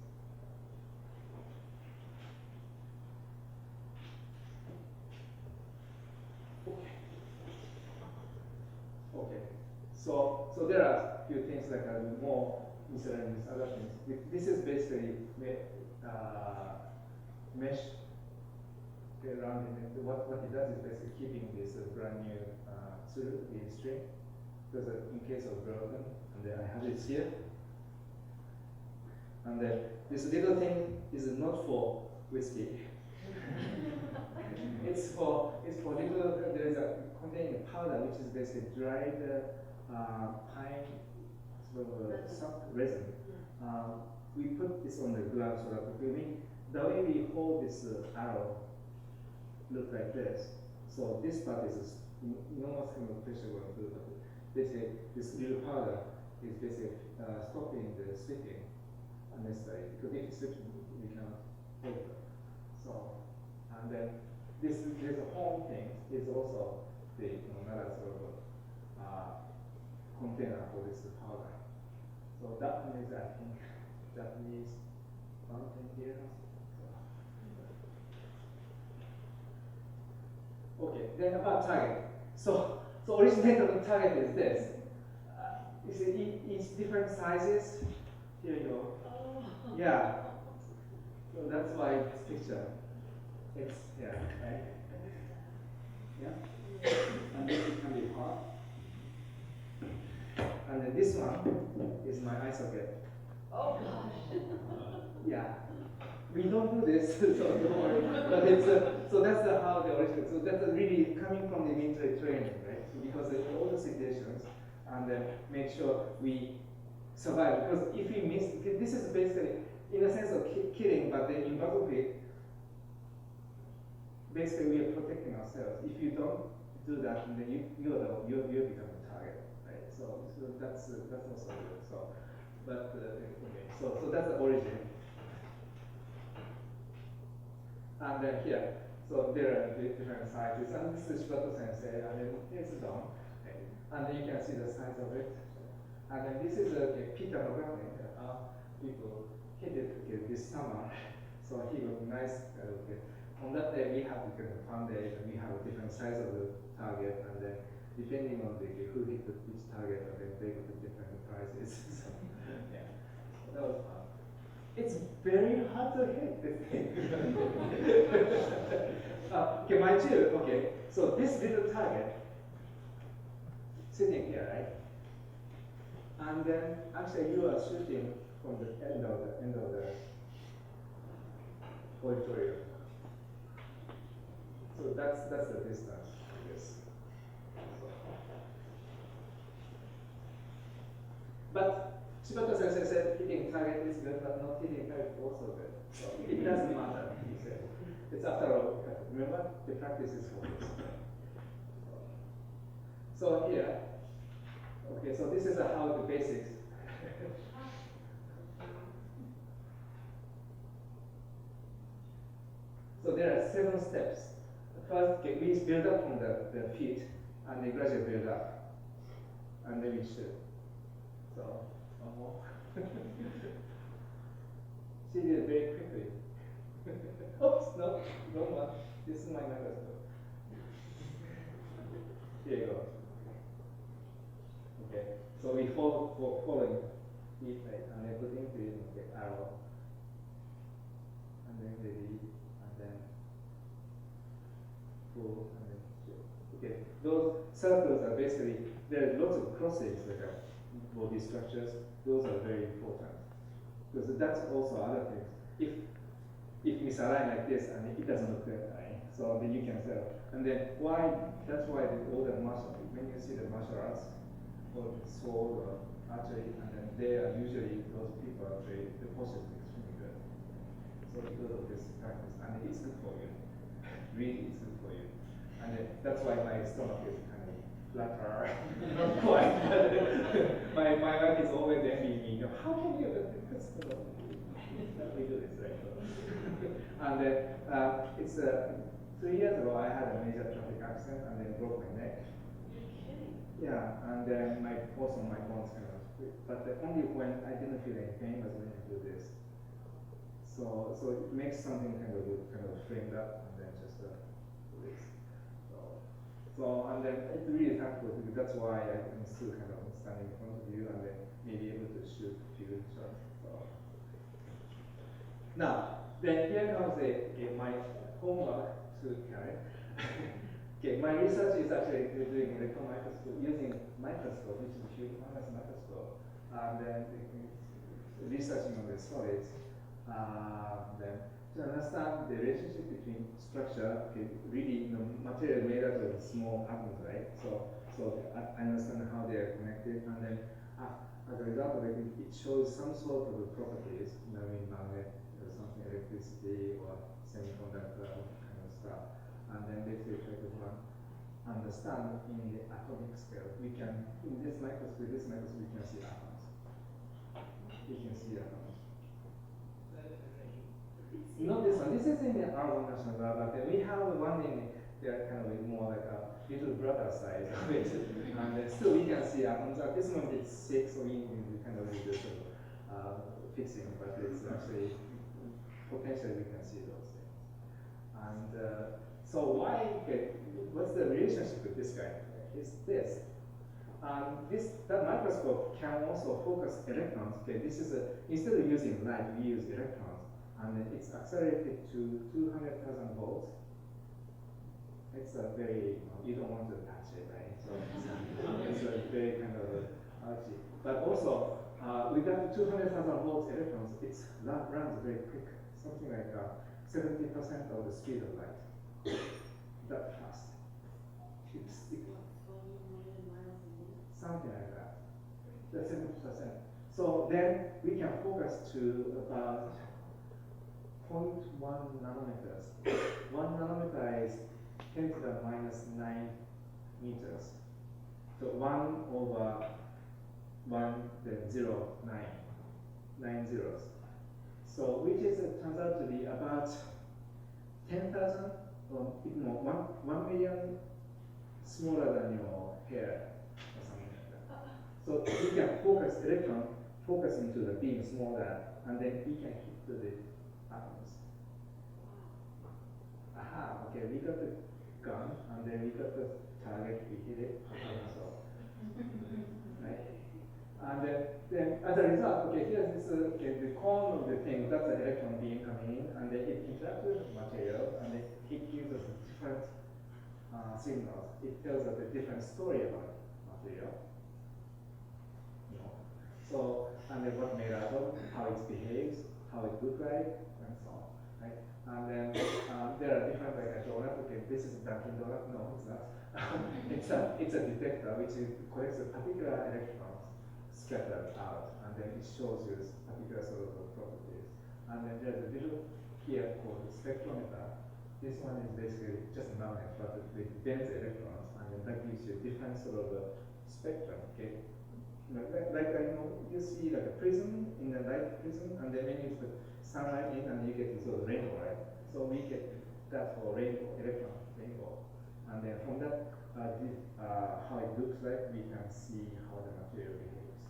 Okay. So there are a few things like more miscellaneous other things. This is basically mesh around it. What it does is basically keeping this brand new through the string. Because in case of broken, and then I have it here. And then this little thing is not for whiskey. It's for little. There is a containing powder which is basically dried pine resin. We put this on the glove so that the way we hold this arrow look like this. So this part is enormous kind of pressure going through. But basically, this little powder is basically stopping the slipping unnecessary. Because if it's slipping, we cannot hold it. So, and then this whole thing is also the another sort of container for this powder. So that one is, I think, Japanese fountain here. Okay, then about target. So originator of the target is this. You see, each different sizes. Here you go. Oh. Yeah. So that's why this picture. It's right? Yeah. And this can be hard. And then this one is my eye socket. Oh gosh. Yeah. We don't do this, so don't worry. But it's so that's how the origin. So that's really coming from the military training, right? So because in all the situations, and then make sure we survive. Because if we miss, this is basically in a sense of killing, but then in battlefield, basically we are protecting ourselves. If you don't do that, then you become a target, right? So that's also good. So, but okay. So that's the origin. And then here, so there are different sizes, and this is Shibato Sensei, and then it's done, okay. And then you can see the size of it. And then this is a Peter Nogami. People hit it this summer, so he was nice. On that day, we have fun day, and we have a different size of the target, and then depending on who hit each target, and then they got different prices. So, yeah, so that was fun. It's very hard to hit this thing. Okay, mind you, okay, so this little target sitting here, right? And then actually you are shooting from the end of the auditorium. So that's the distance, I guess. But Shibato Sensei said hitting target is good, but not hitting target is also good. So it doesn't matter, he said. It's after all, remember, the practice is for this. So here, Okay, so this is how the basics. So there are 7 steps. First, okay, we build up from the feet, and then gradually build up, and then we shoot. So, one more. She did it very quickly. Oops, no, wrong one. This is my microscope. Here you go. Okay, so we following each plate, and then put into it, okay, arrow, and then ready, and then pull, and then shoot. Okay, those circles are basically, there are lots of crosses like body structures. Those are very important because that's also other things. If misaligned like this and it doesn't look good, right? So then you can tell. And then why? That's why all the martial, when you see the martial arts or sword or archery, and then they are usually those people are the posture is extremely good. So because of this practice, and it's good for you. Really, it's good for you. And then that's why my stomach is kind of flatter, not quite. my wife is always envying me. You know, how can you have a good stomach? We do this, right? And then it's 3 years ago I had a major traffic accident and then broke my neck. You're kidding. Yeah, and then also my bones kind of split. But only when I didn't feel any pain was when I do this. So it makes something kind of framed up and then just do this. So and then it's really thankful because that's why I'm still kind of standing in front of you and then maybe able to shoot a few shots. So. Now, then here comes my homework to carry. Okay, my research is actually doing electron microscope, using microscope, which is a huge microscope, and then researching on the solids. Then to understand the relationship between structure, okay, really material made out of small atoms, right? So I understand how they are connected, and then as a result of it, it shows some sort of properties, magnet, something electricity or semiconductor kind of stuff, and then basically try to understand in the atomic scale. We can in this microscope, we can see atoms. We can see atoms. Not this one. This is in the R1 national lab, but we have one in the kind of more like a little brother size of it, and still we can see atoms. At this moment it's 6, so we kind of do sort of fixing, but it's actually potentially we can see those things. And so what's the relationship with this guy? Is this. That microscope can also focus electrons. Okay, this is instead of using light, we use electrons, and it's accelerated to 200,000 volts. It's a very, you don't want to touch it, right? So it's a very kind of archy. But also, with that 200,000 volts electrons, it runs very quick, something like 70% of the speed of light. That fast. It's something like that. That's 70%. So then we can focus to about 0.1 nanometers. 1 nanometer is 10 to the minus 9 meters. So 1 over 1, then 0, 9 zeros. So which is, turns out to be about 10,000 or even more, 1 million smaller than your hair or something like that. So we can focus into the beam smaller, and then we can hit the atoms. Aha, okay, we got the gun, and then we got the target, we hit it, so, right? And then as a result, okay, here's this, the cone of the thing, that's an electron beam coming in, and then it interacts with the material, and it gives us different signals. It tells us a different story about material. You know. So, and then what made out of, how it behaves, how it looks like, and so on. Right? And then there are different, like a donut. Okay, this is a Dunkin' Donut. No, it's not. it's a detector which collects a particular electrons scattered out, and then it shows you particular sort of properties. And then there's a little here called spectrometer. This one is basically just a magnet, but it bends electrons, and then that gives you different sort of spectrum. Okay, you see like a prism in the light prism, and then when you put sunlight in, and you get this little rainbow, right? So we get that for rainbow, electron rainbow, and then from that, how it looks like, we can see how the material behaves.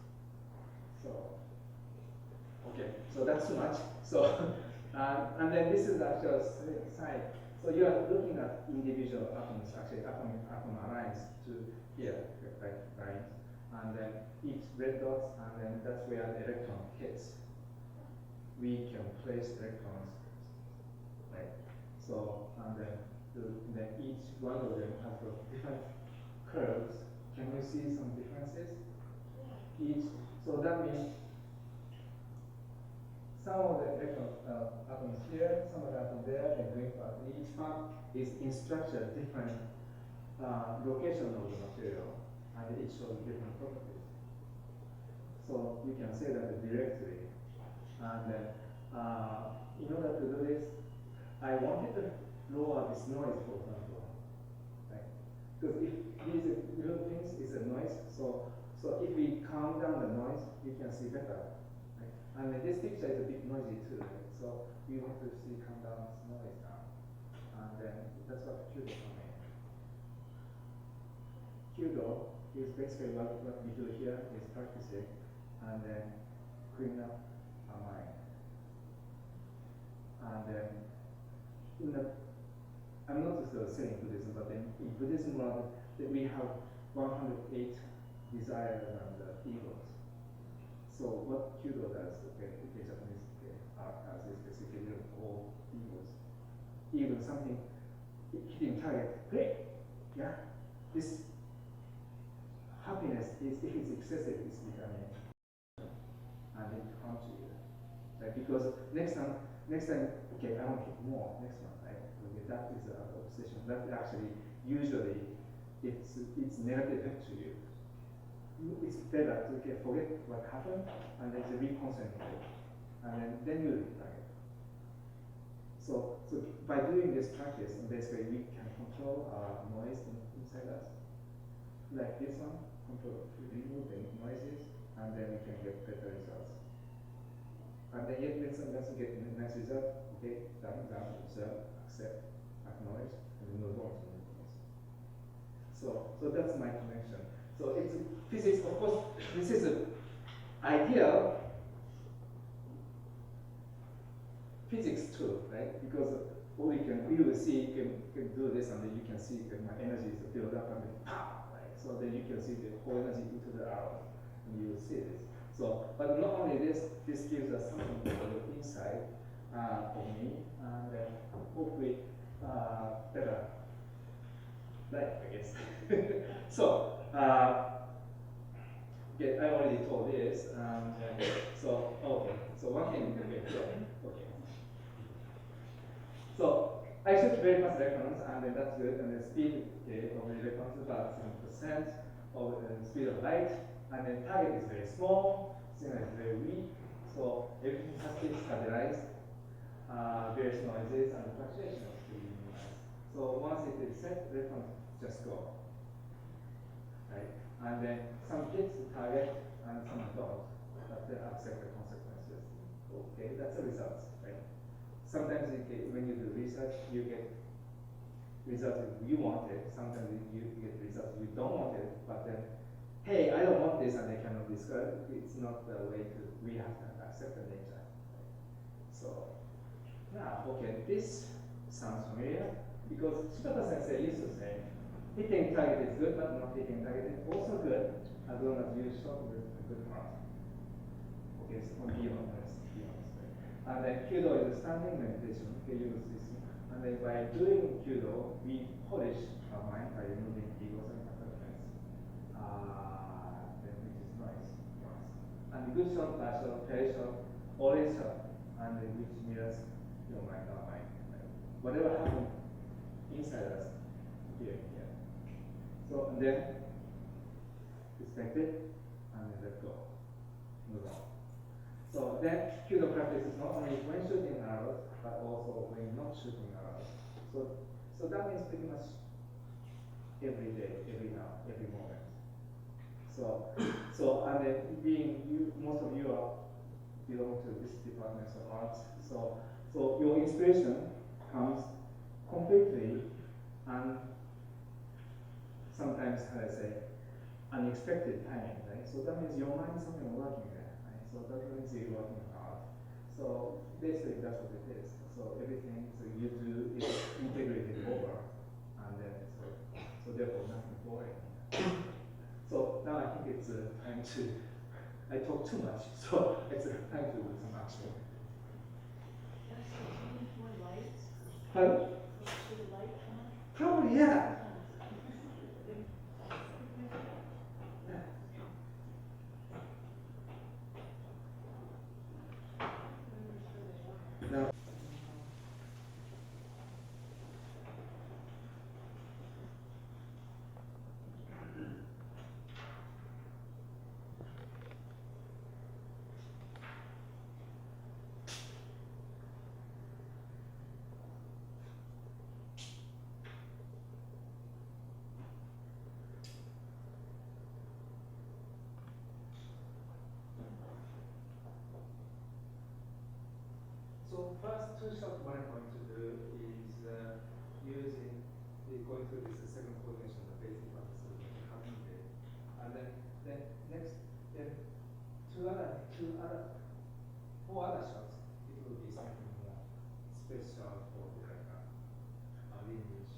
So, okay, so that's too much. So, and then this is the actual side. So you are looking at individual atoms, actually atom lines to here, like lines, and then each red dots, and then that's where the electron hits. We can place electrons, right? So, and then each one of them has got different curves. Can you see some differences? Each, so that means some of the electron atoms here, some of the atoms there, and going back. Each one is in structure different location of the material, and it shows different properties. So we can say that directly. And in order to do this, I wanted to lower this noise, for example, right? Because if these little things is a noise, so if we calm down the noise, we can see better. Right? And this picture is a bit noisy too, right? So we want to see calm down this noise down. And then that's what Kyudo made. Kyudo is basically what we do here is practicing and then clean up our mind. And then I'm not just saying Buddhism, but then in Buddhism world, that we have 108 desires and egos. So what Kyudo does, okay, the Japanese art has is basically all egos. Even something hitting target, great, yeah. This happiness is, if it's excessive, it's becoming, and it comes to you, right? Because next time, okay, I want to hit more next one, right? Okay, that is an obsession. That actually usually it's negative effect to you. It's better to forget what happened and then to reconcentrate, and then you hit target. So by doing this practice, basically we can control our noise inside us. Like this one, remove the noises, and then we can get better results. And then yet let's get a nice result, okay, down, observe, accept, acknowledge, and move on to the things. So that's my connection. So it's physics, of course, this is an ideal physics too, right? Because all you will see, you can do this, and then you can see that my energy is built up and then pow, right? So then you can see the whole energy into the arrow, and you will see this. So, but not only this gives us something to the inside of me, and hopefully better life, I guess. So, okay, I already told this. So, okay, so one thing, okay. So I shoot very fast electrons, and then that's good. And the speed of the electrons is about 7% of the speed of light. And then target is very small, signal is very weak. So everything has to be stabilized. Various noises and fluctuations to be minimized. So once it is set, electrons just go. Right? And then some hit the target and some don't, but they accept the consequences. Okay, that's the results, right? Sometimes when you do research, you get results you wanted. Sometimes you get results you don't want it, but then, hey, I don't want this, and they cannot discard. It's not the way to. We have to accept the nature. Right? So now, okay, this sounds familiar because Shibata Sensei used to say, hitting target is good, but not hitting target is also good, as long as you show with a good mark. Okay, so be honest, right? And then Kyudo is a standing meditation. Okay, use this. And then by doing Kyudo, we polish our mind by removing egos and attachments. Then which is nice. And the good shot, bad shot, fair shot, always shot, and then which mirrors your mind, our mind. Right? Whatever happens inside us, here. So and then respect it, and then let go. Move on. So then Kyudo practice is not only when shooting arrows, but also when not shooting arrows. So that means pretty much every day, every now, every moment. So and then being you, most of you are belong to this department of arts. So your inspiration comes completely and sometimes, how I say, unexpected timing, right? So that means your mind is something working there, right? So that means you're working hard. So basically that's what it is. So everything so you do is integrated over, and then so therefore nothing boring. So now I think it's time to. I talk too much, so it's time to do some action. Yes, so you need more lights. Pardon? Should the light come on? Probably, yeah. Now, so first two shot what I'm going to do is using going through this second coordination, the basic one, so having it, and then next then four other shots. It will be something more special for the lineage.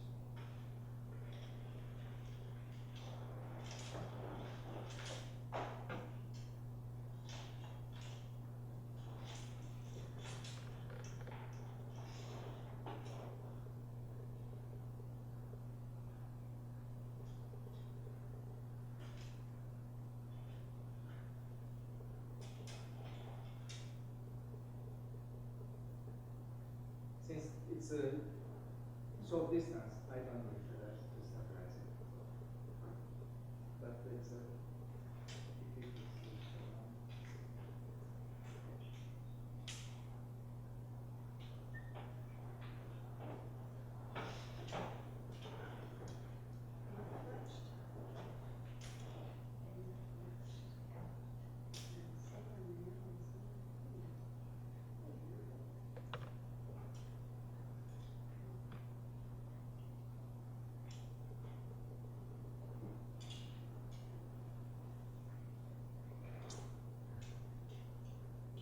Since it's a short distance, I don't need to stabilize it. But it's if it is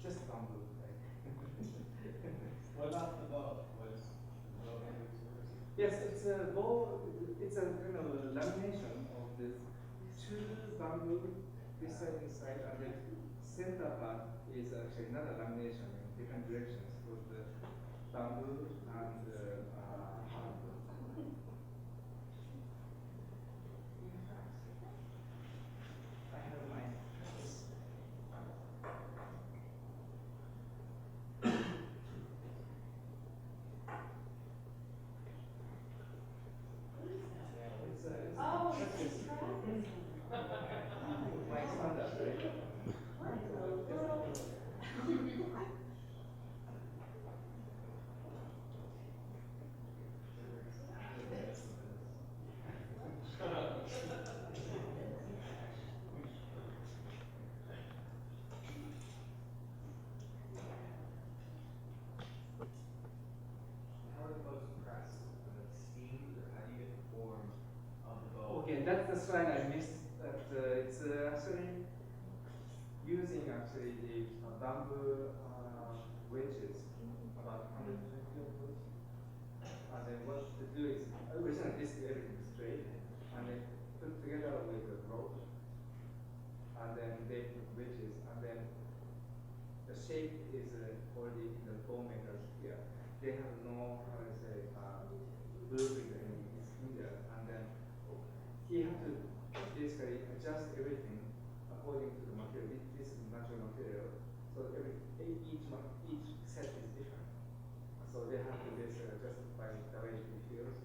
just bamboo, right? What about the bow? Was the bow made of wood? Yes, it's a bow. It's a kind of a lamination of this two bamboo this side, and the center part is actually another lamination in different directions with the bamboo and bamboo. I have my. It's Oh, it's it's practice. my standard, right? What in the world? How are the bows pressed? Are they steamed, or how do you get the form of the bow? Okay, that's the slide I missed. That it's actually using the bamboo wedges, about 120 of those. And then what to do is originally this everything straight, and then put together with the rope, and then they put wedges, and then the shape is already in the bone makers here. They have no, how do I say, blueprint in there, and then he had to basically adjust everything according to the material. This is natural material, so each set is different. So they have to basically adjust it by the way it feels.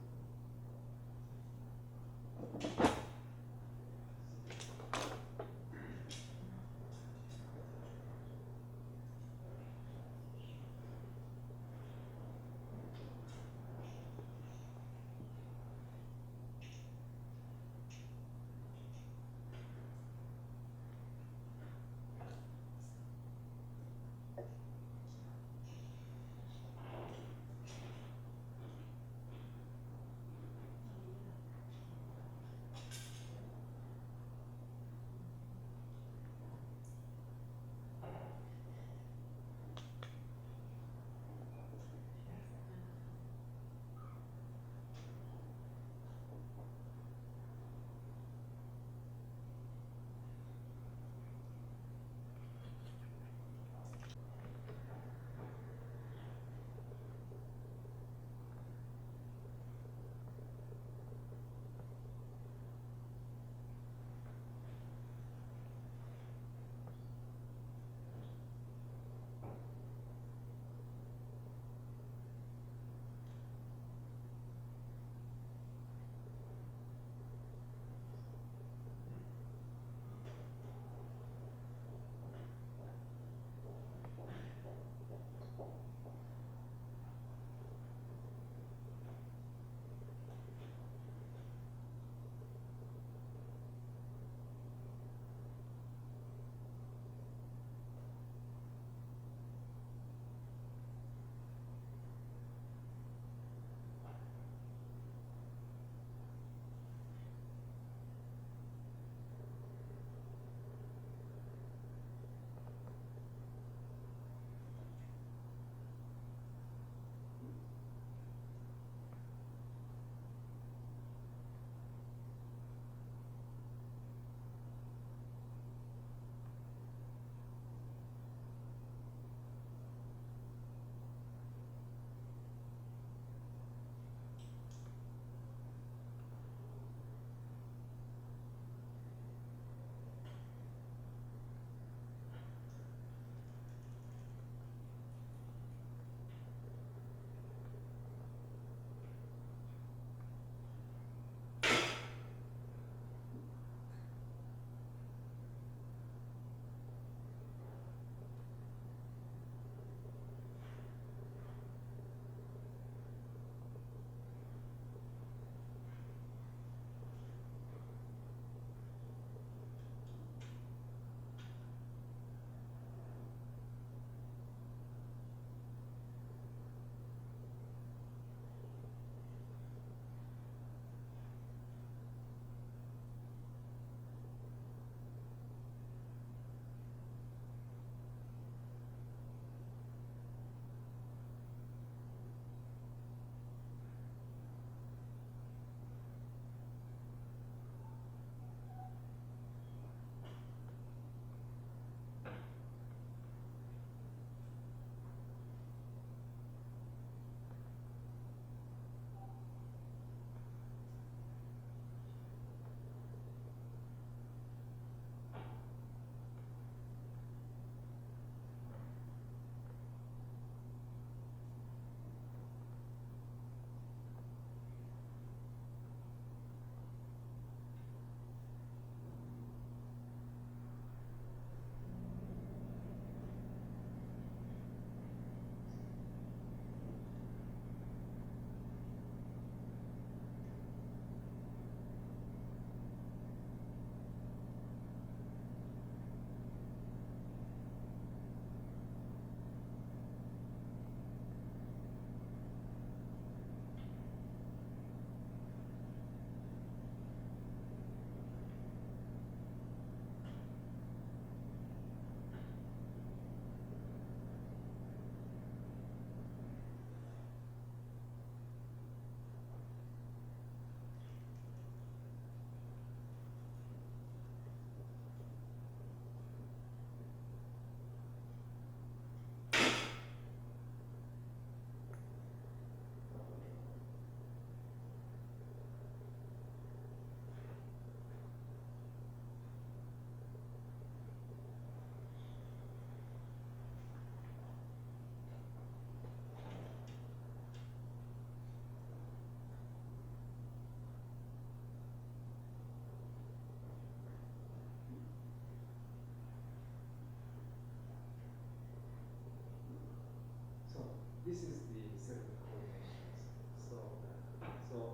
this is the self-coordinations. So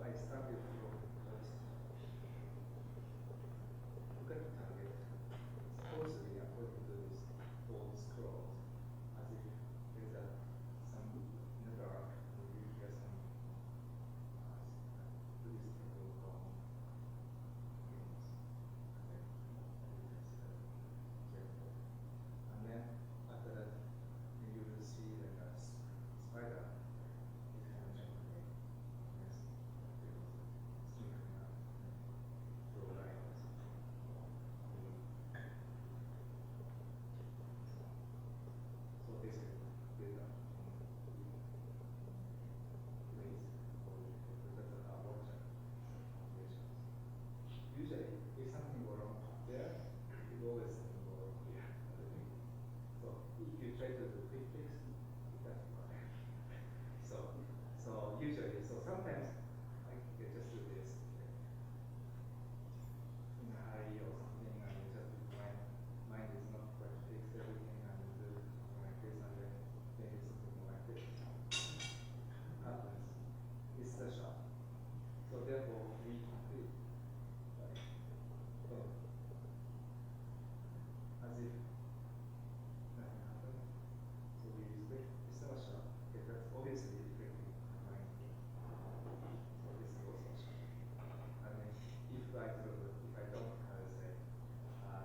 I started from just look at the target. Supposedly, according to this old scroll, as if there's some in the dark, maybe you get some Buddhist people call things. Okay. Careful. And then after that, you will see like a spider. It kind of gently, yes, string coming out, through lines. So basically, build up ways that's our water foundations. Usually, if something go wrong there, it always something go wrong here. So if you try to do quick fix, it doesn't work. So usually, so sometimes I can just do this in a hurry or something, and just my mind is not quite fixed everything, and do something like this, and then maybe something more like this happens. It's the shot. So therefore, we complete like, oh, as if nothing happened. So we use it. It's not a shot. Okay, that's obviously affecting mind. So this is also a shot. And then if I don't, how to say,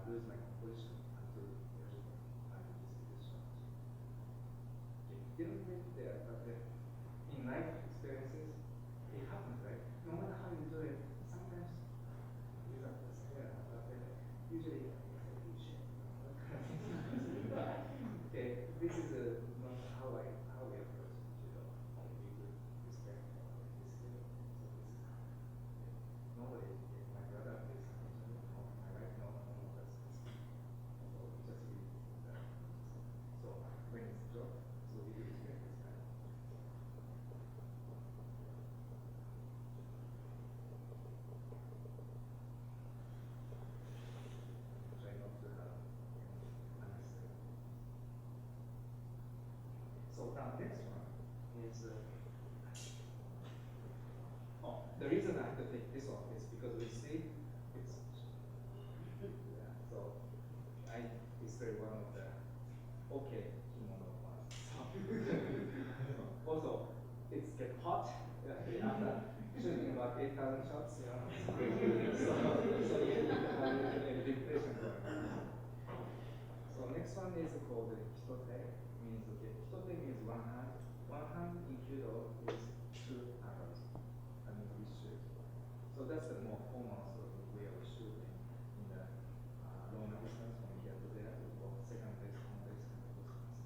lose my composition until everything, I will just this shot. Okay, didn't get there, but then in life experiences, it happens, right? No matter how you do it, sometimes you have to say, yeah, but then usually it's like, oh, shit. Okay, this is not how we approach Kyudo. We would respect this skill. So this is how. Nobody, my brother is my wife, no one does this. So just we that. So when it's a job, so we do respect this guy. Try not to have unnecessary. So now next one is the reason I have to take this one is because we see it's yeah, so I display one of the okay kimono ones. Also it's get hot after shooting about 8,000 shots, you know. so you have a depression going on. So next one is called Hitote, means okay. Hitote means one hand. One hand in Kyudo is two arrows. I mean we shoot. So that's the more formal sort of way of shooting in the long distance from here to there, or second place, home place, and those kinds of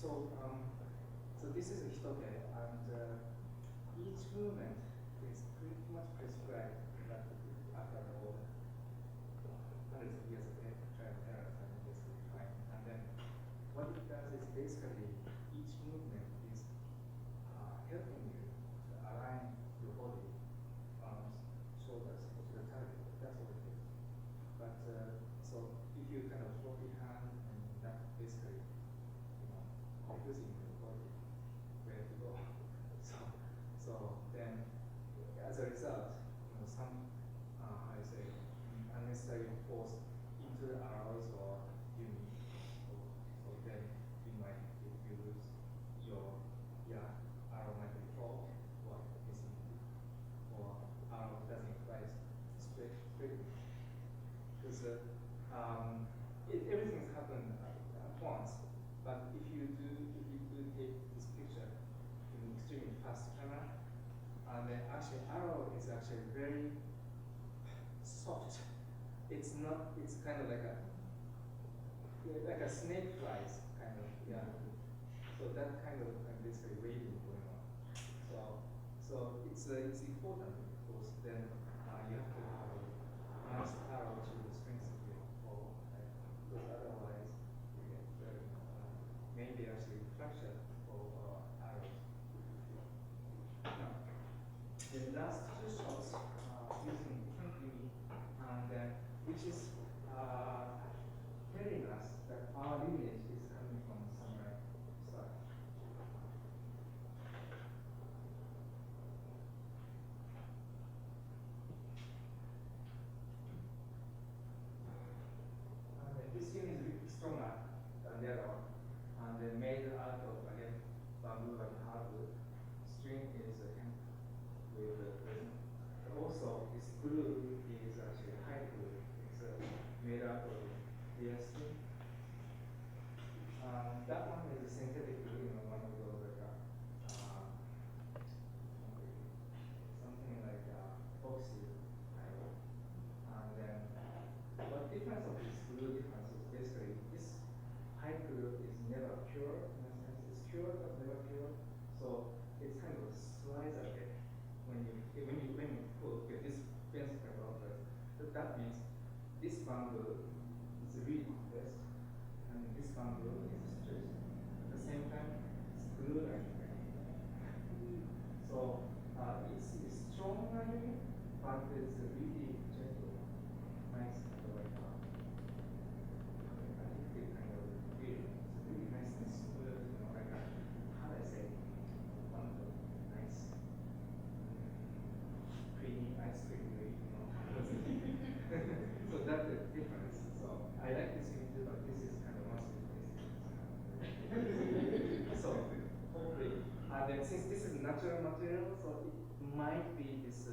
so this is Hitoke, and each movement is pretty much prescribed after all hundreds of years of trial and error, and basically fine. And then what it does is basically each movement is helping you to align your body, arms, shoulders to the target. That's what it is. But so if you kind of floppy hand, and that basically, confusing your body where to go. So then, as a result, some I say unnecessary force into the arrows or unit. So then you might lose your arrow might be fall or missing or arrow doesn't quite straight. Because everything's happened at once. But if you do take this picture in extremely fast camera, then actually arrow is actually very soft. It's not. It's kind of like a snake flies kind of. Yeah. So that kind of basically waving going on. So it's important because then you have to have a nice arrow to strengthen your bow, right? Because otherwise you get very maybe actually fracture or arrows. Now, the last two shots using Kyudo, and which is telling us that our lineage is coming from samurai style. This unit is a bit stronger than the other one, and then made out of again bamboo and hardwood. String is hemp with resin. Also, this glue is actually high glue. It's made out of deer skin. That one is a synthetic glue, one of those something like epoxy. And then, what difference of this glue difference is basically this high glue is never pure in a sense. It's pure but never pure. So it's kind of a slicer effect when you put this pencil paper on it. That means this bamboo is really compressed, and this bamboo is stretched. At the same time, it's glue-like. So it's strong unit, but it's really gentle, nice kind of like addictive kind of feeling. It's really nice and smooth, like how do I say, wonderful, nice, creamy ice cream, So that's the difference. So I like this unit too, but this is kind of must be So hopefully, then since this is natural material, so it might be this